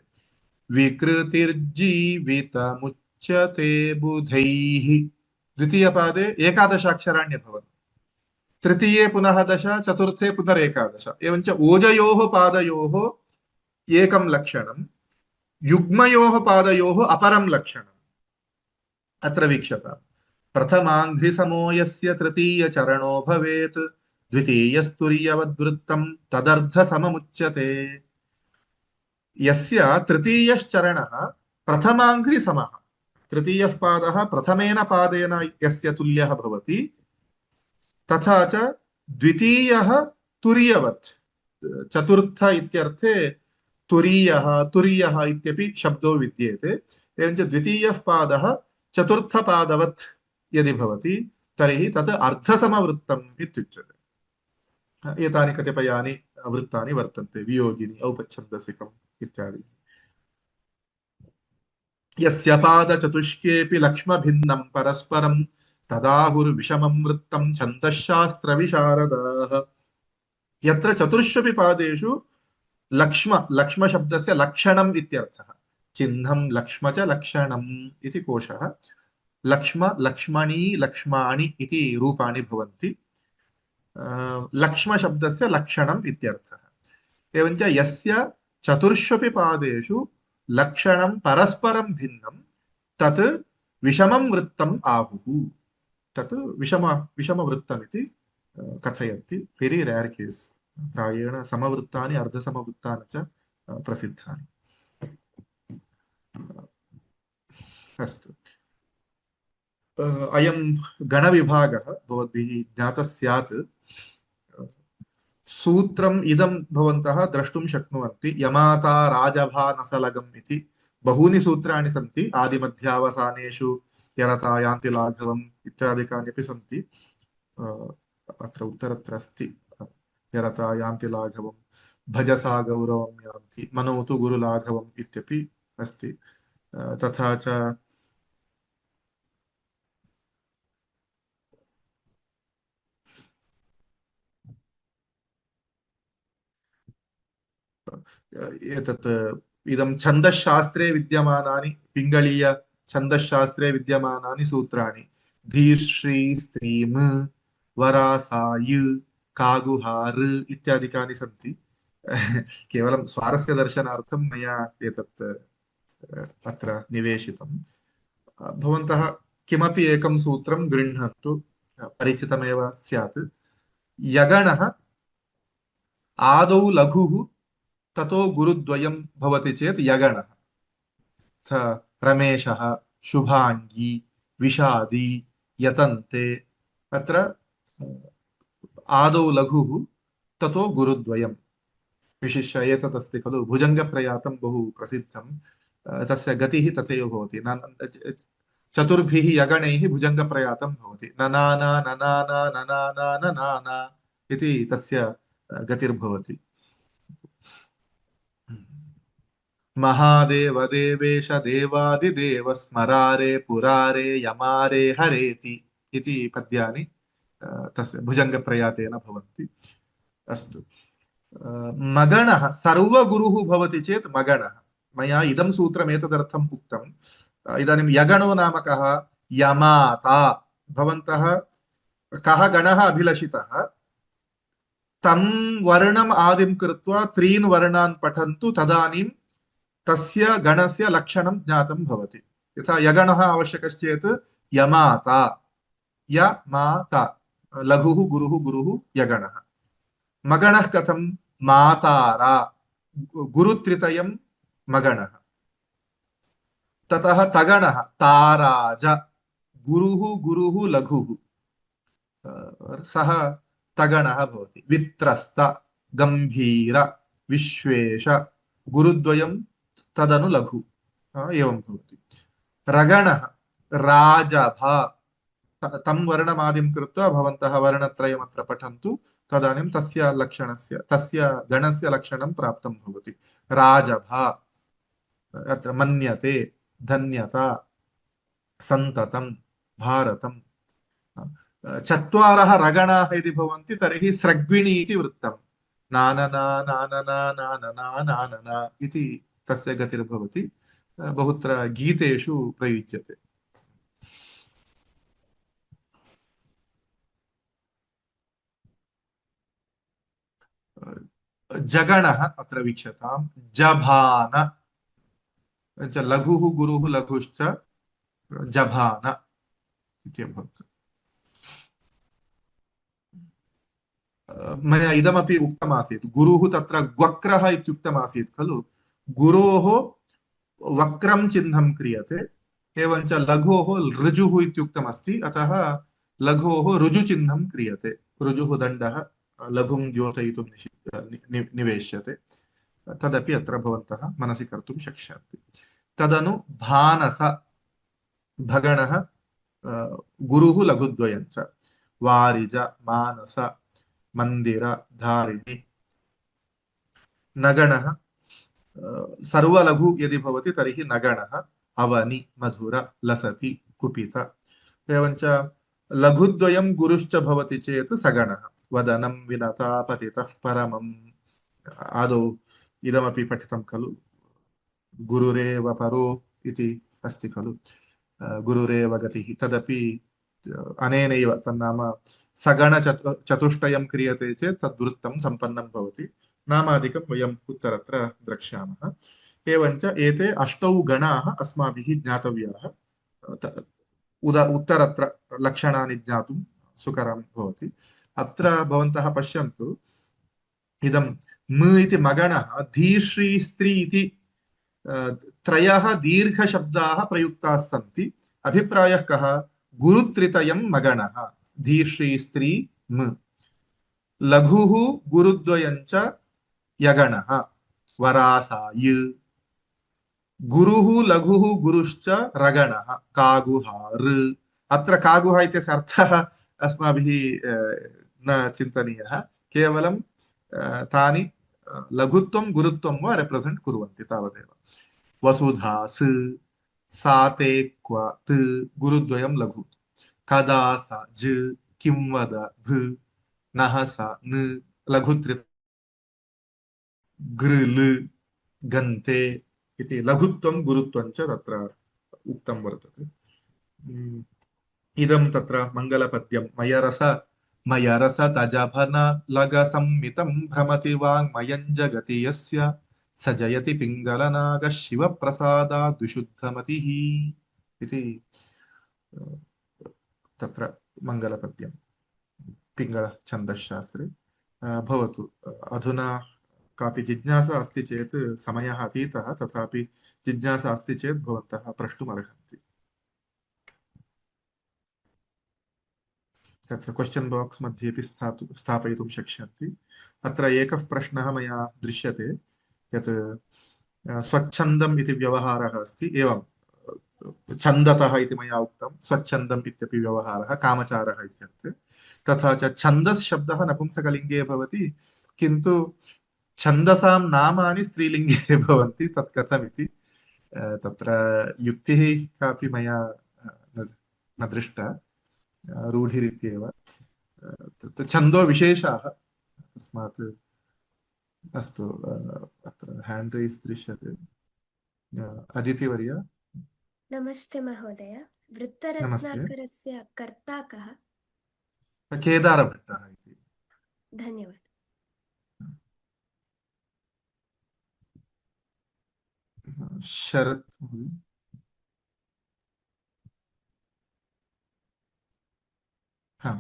विकृतिर्जीवितमुच्यते बुधैः द्वितीयपादे एकादश अक्षराण्यभवन्। तृतीये पुनः दश चतुर्थे पुनरेकादश एवञ्च ओजयोः पादयोः एकं लक्षणं युग्मयोः पादयोः अपरं लक्षणम्। अत्र वीक्षता प्रथमाङ्घ्रिसमो यस्य तृतीयचरणो भवेत् द्वितीयस्तुर्यवद्वृत्तं तदर्धसममुच्यते। यस्य तृतीयश्चरणः प्रथमाङ्घ्रिसमः तृतीयः पादः प्रथमेन पादेन यस्य तुल्यः भवति तथा च द्वितीयः तुर्यवत् चतुर्थ इत्यर्थे तुर्यः इत्यपि शब्दो विद्येते। एवञ्च द्वितीयः पादः चतुर्थपादवत् यदि भवति तर्हि तत् अर्धसमवृत्तम् इत्युच्यते। एतानि कतिपयानि वृत्तानि वर्तन्ते वियोगिनि औपच्छन्दसिकम् इत्यादि। यस्य पादचतुष्केऽपि लक्ष्मभिन्नं परस्परं तदाहुर्विषमं वृत्तं छन्दश्शास्त्रविशारदाः। यत्र चतुर्ष्वपि पादेषु लक्ष्म शब्दस्य लक्षणम् इत्यर्थः। चिह्नं लक्ष्म च लक्षणम् इति कोशः। लक्ष्म लक्ष्मणी लक्ष्माणि इति रूपाणि भवन्ति। लक्ष्म शब्दस्य लक्षणम् इत्यर्थः। एवञ्च यस्य चतुर्ष्वपि पादेषु लक्षणं परस्परं भिन्नं तत् विषमं वृत्तम् आहुः। तत् विषमवृत्तमिति कथयन्ति। Very rare case. प्रायेण समवृत्तानि अर्धसमवृत्तानि च प्रसिद्धानि। अस्तु। अयं गणविभागः भवद्भिः ज्ञातः स्यात्। सूत्रम् इदं भवन्तः द्रष्टुं शक्नुवन्ति। यमाता राजभानसलगम् इति बहूनि सूत्राणि सन्ति। आदिमध्यावसानेषु यरता यान्ति लाघवम् इत्यादिकानि अपि सन्ति। अत्र उत्तरत्र अस्ति यरता यान्ति लाघवम् भजसा गौरवं यान्ति मनोतु गुरुलाघवम् इत्यपि अस्ति। तथा च एतत् इदं छन्दश्शास्त्रे विद्यमानानि पिङ्गळीय छन्दश्शास्त्रे विद्यमानानि सूत्राणि। धीर्श्री स्त्रीम् वरासायि कागुहार् इत्यादिकानि सन्ति। केवलं स्वारस्यदर्शनार्थं मया एतत् अत्र निवेशितं। भवन्तः किमपि एकं सूत्रं गृह्णन्तु। परिचितमेव स्यात्। यगणः आदौ लघुः ततो गुरुद्वयं भवति चेत् यगणः। रमेशः शुभाङ्गी विषादी यतन्ते अत्र आदौ लघुः ततो गुरुद्वयं। विशिष्य एतदस्ति खलु भुजङ्गप्रयातं बहु प्रसिद्धं। तस्य गतिः तथैव भवति। चतुर्भिः यगणैः भुजङ्गप्रयातं भवति ननाना ननाना ननाना ननाना इति तस्य गतिर्भवति। महादेव देवेश देवादिदेव स्मरारे पुरारे यमारे हरेति इति पद्यानि तस्य भुजङ्गप्रयातेन भवन्ति। अस्तु, मगणः सर्वगुरुः भवति चेत् मगणः, मया इदं सूत्रम् एतदर्थम् उक्तम्। इदानीं यगणो नाम कः? यमाता। भवन्तः कः गणः अभिलषितः तं वर्णम् आदिं कृत्वा त्रीन् वर्णान् पठन्तु, तदानीं तस्य गणस्य लक्षणं ज्ञातं भवति। यथा यगणः आवश्यकश्चेत् यमाता, यमाता, लघुः गुरुः गुरुः यगणः। मगणः कथं? मातारा, गुरुत्रितयं मगणः। ततः तगणः ताराज, गुरुः गुरुः लघुः, सः तगणः भवति। वित्रस्त, गंभीर, विश्वेश, गुरुद्वयं तदनु लघु, एवं भवति। रगणः राजभ, तं वर्णमादिं कृत्वा भवन्तः वर्णत्रयमत्र पठन्तु, तदानीं तस्य लक्षणस्य तस्य गणस्य लक्षणं प्राप्तं भवति। राजभ, अत्र मन्यते, धन्यता, सन्ततं, भारतं। चत्वारः रगणाः यदि भवन्ति तर्हि स्रग्विणी इति वृत्तं। नानना नानना नानना नानना इति तस्य गतिर्भवति। बहुत्र गीतेषु प्रयुज्यते। जगणः अत्र वीक्ष्यतां, जभान, लघुः गुरुः लघुश्च जभान इत्यभवत्। मया इदमपि उक्तमासीत्, गुरुः तत्र ग्वक्रः इत्युक्तमासीत् खलु। गुरोः वक्रं चिह्नं क्रियते, एवञ्च लघोः ऋजुः इत्युक्तमस्ति, अतः लघोः ऋजुचिह्नं क्रियते। ऋजुः दण्डः लघुं द्योतयितुं निवेश्यते, तदपि अत्र भवन्तः मनसि कर्तुं शक्ष्यन्ति। तदनु भानस, भगणः गुरुः लघुद्वयञ्च। वारिज, मानस, मंदिर, धारिणी। नगणः सर्वलघु यदि भवति तर्हि नगणः अवनि, मधुर, लसति, कुपित। एवञ्च लघुद्वयं गुरुश्च भवति चेत् सगणः। वदनं विनता पतितः परमम्, आदौ इदमपि पठितं खलु, गुरुरेव परो इति अस्ति खलु, गुरुरेव गतिः। तदपि अनेनैव, तन्नाम सगण चतुष्टयं क्रियते चेत् तद्वृत्तं सम्पन्नं भवति। नामादिकं वयम् उत्तरत्र द्रक्ष्यामः। एवञ्च एते अष्टौ गणाः अस्माभिः ज्ञातव्याः। उत्तरत्र लक्षणानि ज्ञातुं सुकरं भवति। अत्र भवन्तः पश्यन्तु, इदं म इति मगणः धीश्री स्त्री इति त्रयः दीर्घशब्दाः प्रयुक्ताः सन्ति। अभिप्रायः कः? गुरुत्रितयं मगणः, धीश्री स्त्री म, लघुः गुरुद्वयञ्च यगणः, वरासाय, गुरुः लघुः गुरुश्च रगणः, कागुहार। अत्र कागुः इत्यस्य अर्थः अस्माभिः न चिन्तनीयः, केवलं तानि लघुत्वं गुरुत्वं वा रिप्रेजेंट कुर्वन्ति, तावदेव। वसुधास, साते क्व त, गुरुद्वयं लघु। कदा सा ज, किं वद भ, नः सा न, लघुत्रित। गृल, गन्ते इति लघुत्वं गुरुत्वं च तत्र उक्तं वर्तते। इदं तत्र मङ्गलपद्यं। मयरस तजभन लगसंमितं भ्रमति वाङ्मयं जगति यस्य, स जयति पिङ्गलनागः शिवप्रसादाद् विशुद्धमतिः इति तत्र मङ्गलपद्यं पिङ्गलछन्दश्शास्त्रे। भवतु, अधुना कापि जिज्ञासा अस्ति चेत्, समयः अतीतः तथापि जिज्ञासा अस्ति चेत् भवन्तः प्रष्टुमर्हन्ति। तत्र क्वश्चन् बाक्स् मध्येपि स्थापयितुं शक्ष्यन्ति। अत्र एकः प्रश्नः मया दृश्यते, यत् स्वच्छन्दम् इति व्यवहारः अस्ति। एवं छन्दतः इति मया उक्तं, स्वच्छन्दम् इत्यपि व्यवहारः, कामचारः इत्यर्थे। तथा च छन्दस् शब्दः नपुंसकलिङ्गे भवति, किन्तु छन्दसां नामानि स्त्रीलिङ्गे भवन्ति, तत् कथमिति तत्र युक्तिः कापि मया न दृष्टा, रूढिरित्येव। तत् छन्दो विशेषाः, तस्मात् अस्तु। अत्र हैंड रेज दृश्यते। अदितिवर्य नमस्ते महोदय। नमस्ते। वृत्तरत्नाकरस्य कर्ता कः? केदारभट्टः इति। धन्यवाद। शरत् महोदय। हाँ।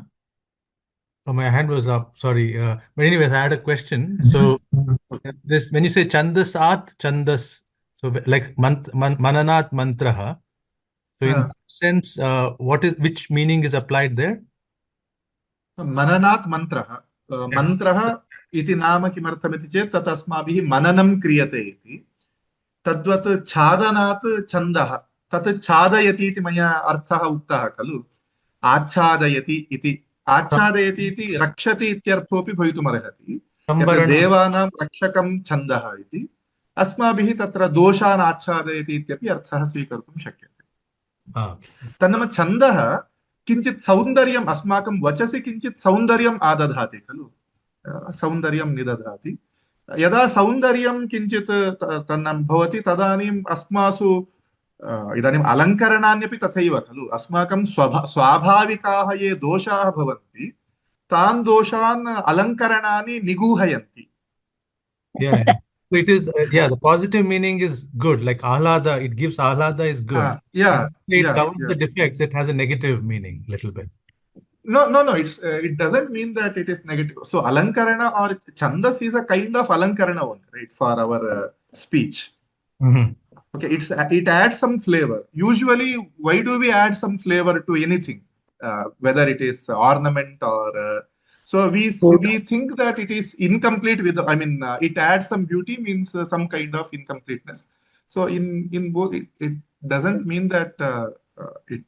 Oh, my hand was up. Sorry. But anyways, I had a question. So this when you say Chandasat, Chandas, so like Mananat Mantraha. So in हाँ। that sense, which meaning is applied there? मननात् मन्त्रः। मन्त्रः इति नाम किमर्थमिति चेत् तत् अस्माभिः मननं क्रियते इति। तद्वत् छादनात् छन्दः, तत् छादयति इति मया अर्थः उक्तः खलु। आच्छादयति इति, आच्छादयति इति रक्षति इत्यर्थोऽपि भवितुमर्हति। यत् देवानां रक्षकं छन्दः इति, अस्माभिः तत्र दोषान् आच्छादयति इत्यपि अर्थः स्वीकर्तुं शक्यते। तन्नाम छन्दः किञ्चित् सौन्दर्यम्, अस्माकं वचसि किञ्चित् सौन्दर्यम् आदधाति खलु, सौन्दर्यं निदधाति। यदा सौन्दर्यं किञ्चित् तन्नाम भवति, तदानीम् अस्मासु इदानीम् अलङ्करणान्यपि तथैव खलु। अस्माकं स्वाभाविकाः ये दोषाः भवन्ति, तान् दोषान् अलङ्करणानि निगूहयन्ति। Yeah. So it is, the positive meaning is good. Like ahlada, it gives ahlada is good. It covers the defects, it has a negative meaning, little bit. No. It doesn't mean that it is negative. So alankarana or chandas is a kind of alankarana only, right, for our speech. Okay, it adds some flavor. Usually, why do we add some flavor to anything, whether it is ornament or so we think that it is incomplete with, I mean, it adds some beauty, means some kind of incompleteness. So in both, it doesn't mean that it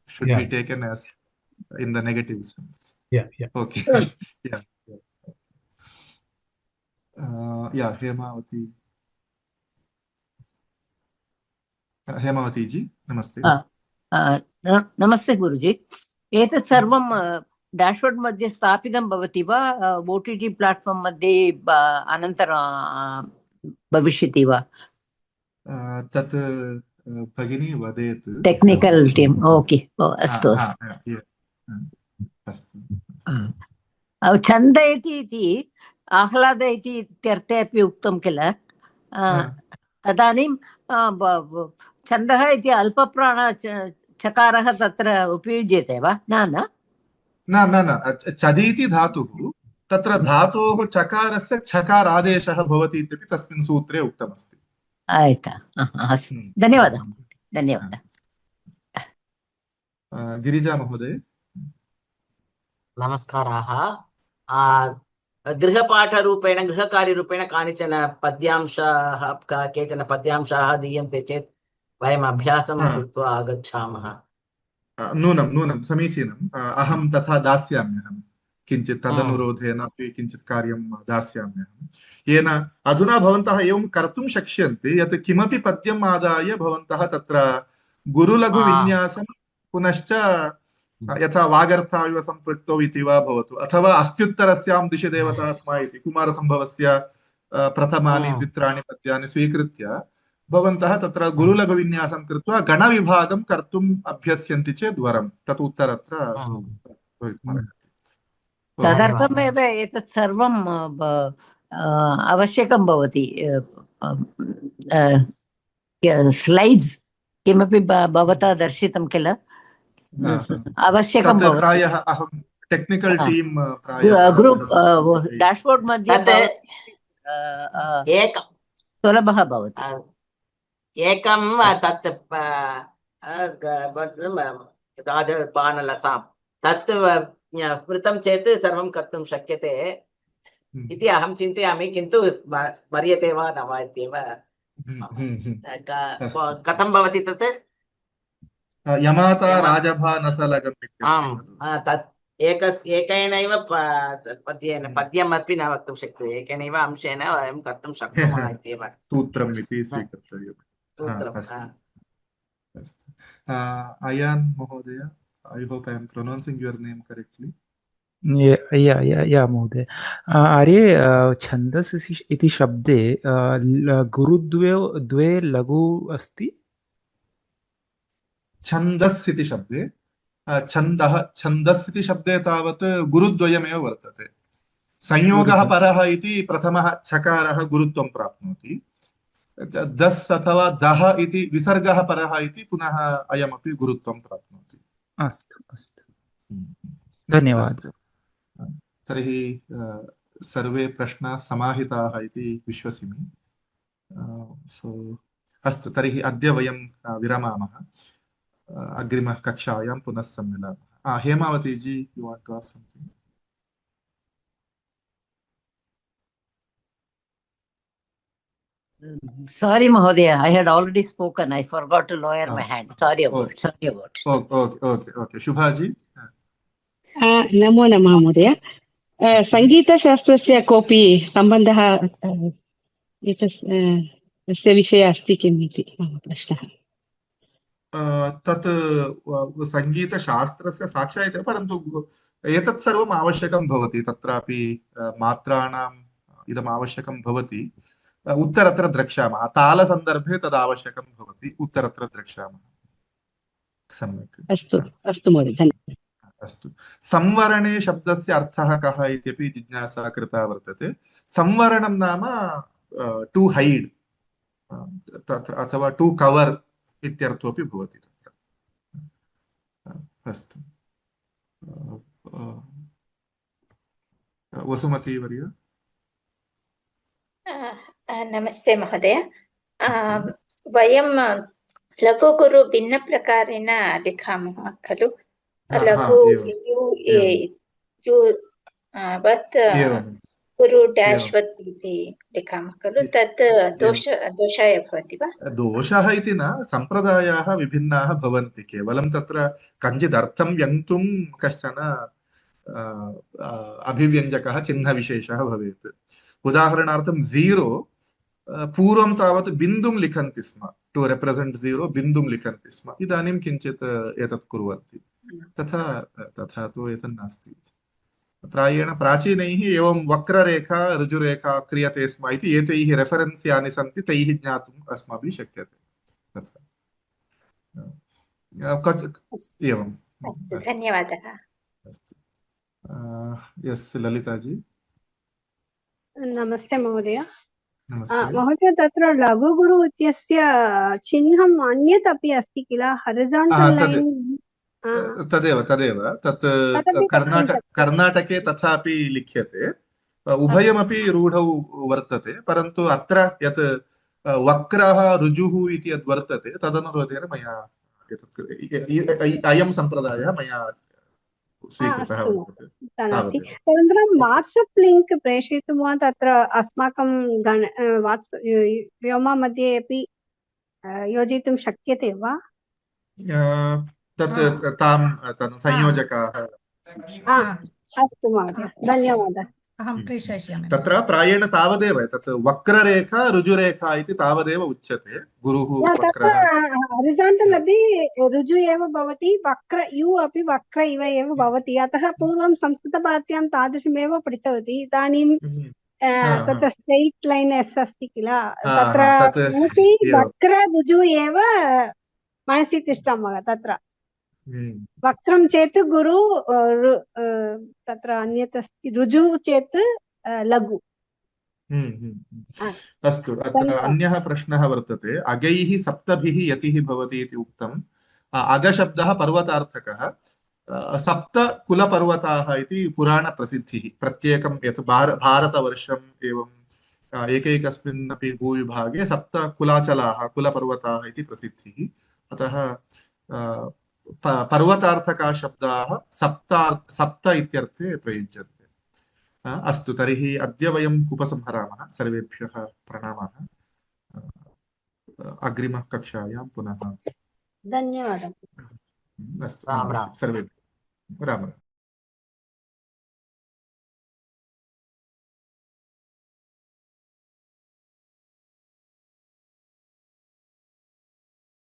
should be taken as in the negative sense. Okay. Hemavati जी नमस्ते। नमस्ते गुरुजी। एतत् सर्वं dashboard मध्ये स्थापितं भवति वा OTT platform मध्ये अनन्तरं भविष्यति वा? तत् भगिनी वदेत्। Technical team. ओके, अस्तु अस्तु। छन्द इति आह्लाद इति इत्यर्थे अपि उक्तं किल। तदानीं छन्दः इति अल्पप्राण चकारः तत्र उपयुज्यते वा? न चदीति धातुः, तत्र धातोः चकारस्य छकारादेशः भवति इत्यपि तस्मिन् सूत्रे उक्तमस्ति। अस्तु, धन्यवादः। गिरिजा महोदय। नमस्काराः। गृहपाठरूपेण गृहकार्यरूपेण कानिचन पद्यांशाः केचन पद्यांशाः दीयन्ते चेत् वयम् अभ्यासं कृत्वा आगच्छामः। नूनं समीचीनम्। अहं तथा दास्याम्यहं, किञ्चित् तदनुरोधेन अपि किञ्चित् कार्यं दास्याम्यहं, येन अधुना भवन्तः एवं कर्तुं शक्ष्यन्ते यत् किमपि पद्यम् आदाय भवन्तः तत्र गुरुलघुविन्यासं पुनश्च यथा वागर्थाविव सम्पृक्तौ इति वा भवतु, अथवा अस्त्युत्तरस्यां दिशि देवतात्मा इति कुमारसम्भवस्य प्रथमानि द्वित्राणि पद्यानि स्वीकृत्य भवन्तः तत्र गुरुलघुविन्यासं कृत्वा गणविभागं कर्तुम् अभ्यस्यन्ति चेत् वरं, तत् उत्तरत्र तदर्थमेव एतत् सर्वं आवश्यकं भवति। स्लैड्स् किमपि भवता दर्शितं किल, आवश्यकं भवति। प्रायः अहं टेक्निकल टीम ग्रुप डैशबोर्ड मध्ये सुलभः भवति। एकं तत् राजबाणलसां तत् स्मृतं चेत् सर्वं कर्तुं शक्यते इति अहं चिन्तयामि, किन्तु स्मर्यते वा न वा इत्येव। कथं भवति तत्? यमाता यम राजभानसलगम् इत्यस्ति आम् खलु। तत् एकैनैव पद्यमपि न वक्तुं शक्यते, एकैनैव अंशेन वयं कर्तुं शक्नुमः इत्येव सूत्रम् इति स्वीकर्तव्यम्। सूत्रम्। अस्तु। अयान् महोदय, I hope I am pronouncing your name correctly. या महोदय। आर्ये छन्दस् इति शब्दे गुरुद्वे लघु अस्ति। छन्दस् इति शब्दे छन्दः छन्दस् इति शब्दे तावत् गुरुद्वयमेव वर्तते। संयोगः परः इति प्रथमः छकारः गुरुत्वं प्राप्नोति। दस् अथवा दः इति विसर्गः परः इति पुनः अयमपि गुरुत्वं प्राप्नोति। अस्तु अस्तु, धन्यवादः। तर्हि सर्वे प्रश्नाः समाहिताः इति विश्वसिमि। अस्तु, तर्हि अद्य वयं विरमामः। अग्रिमकक्षायां पुनः सम्मिलामः। Hemavati ji, you want to ask something? Sorry, Mahodaya, I had already spoken. I forgot to lower my hand. Sorry about it. Okay. Shubha ji? नमो नमः महोदय। सङ्गीतशास्त्रस्य कोऽपि सम्बन्धः एतस्य विषये अस्ति किम् इति मम प्रश्नः। तत् सङ्गीतशास्त्रस्य साक्षात्, परन्तु एतत् सर्वम् आवश्यकं भवति। तत्रापि मात्राणाम् इदम् आवश्यकं भवति। उत्तरत्र द्रक्ष्यामः, तालसन्दर्भे तद् आवश्यकं भवति, उत्तरत्र द्रक्ष्यामः। सम्यक्, अस्तु महोदय, धन्यवादः। अस्तु। संवरणे शब्दस्य अर्थः कः इत्यपि जिज्ञासा कृता वर्तते। संवरणं नाम टु हैड् अथवा टु कवर् इत्यर्थोऽपि भवति तत्र। अस्तु, वसुमती वर्य। नमस्ते महोदय। वयं लघुगुरु भिन्नप्रकारेण लिखामः खलु। लघु वत् गुरु डैश् वत् इति लिखामः खलु, तत् दोषाय भवति वा? दोषः इति न, सम्प्रदायाः विभिन्नाः भवन्ति। केवलं तत्र कञ्चित् अर्थं व्यङ्क्तुं कश्चन अभिव्यञ्जकः चिह्नविशेषः भवेत्। उदाहरणार्थं ज़ीरो पूर्वं तावत् बिन्दुं लिखन्ति स्म, टु रेप्रेसेण्ट् ज़ीरो बिन्दुं लिखन्ति स्म। इदानीं किञ्चित् एतत् कुर्वन्ति। तथा तु एतन्नास्ति। प्रायेण प्राचीनैः एवं वक्ररेखा ऋजुरेखा क्रियते स्म इति एतैः रेफरेन्स् यानि सन्ति तैः ज्ञातुम् अस्माभिः शक्यते। तथा एवं। धन्यवादः। अस्तु, यस् ललिता जी। नमस्ते महोदय। नमस्ते महोदय, तत्र लघुगुरु इत्यस्य चिह्नम् अन्यत् अपि अस्ति किल, हरिज़ाण्टल् लैन्? तदेव तत् कर्णाटके तथापि लिख्यते। उभयमपि रूढौ वर्तते, परन्तु अत्र यत् वक्रः ऋजुः इति यद् वर्तते तदनुरोधेन मया अयं सम्प्रदायः मया स्वीकृतः वर्तते। तदनन्तरं वाट्सप् लिङ्क् प्रेषयितुं वा तत्र अस्माकं व्योमा मध्ये अपि योजयितुं शक्यते वा? तत् संयोजकाः। अस्तु महोदय, धन्यवादः। अहं प्रेषयिष्यामि। तत्र प्रायेण तावदेव, तत् वक्ररेखा ऋजुरेखा इति तावदेव उच्यते। गुरुः हरिज़ाण्टल् अपि ऋजु एव भवति, वक्र यु अपि वक्र इव एव भवति। अतः पूर्वं संस्कृतभारत्यां तादृशमेव पठितवती। इदानीं तत्र स्ट्रैट् लैन् एस् अस्ति किल, तत्र वक्र ऋजु एव मनसि तिष्ठामः। तत्र वक्रं चेत् गुरु, तत्र अन्यत् अस्ति ऋजु चेत् लघु। अस्तु, अत्र अन्यः प्रश्नः वर्तते। अगैः सप्तभिः यतिः भवति इति उक्तम्। अगशब्दः पर्वतार्थकः। सप्तकुलपर्वताः इति पुराणप्रसिद्धिः। प्रत्येकं यत् भारतवर्षम् एवं एकैकस्मिन् अपि भूविभागे सप्तकुलाचलाः कुलपर्वताः इति प्रसिद्धिः। अतः पर्वतार्थकाः शब्दाः सप्त इत्यर्थे प्रयुज्यन्ते। अस्तु, तर्हि अद्य वयम् उपसंहरामः। सर्वेभ्यः प्रणामाः। अग्रिमकक्षायां पुनः धन्यवादः। अस्तु राम नमस्ते राम सर्वे राम राम।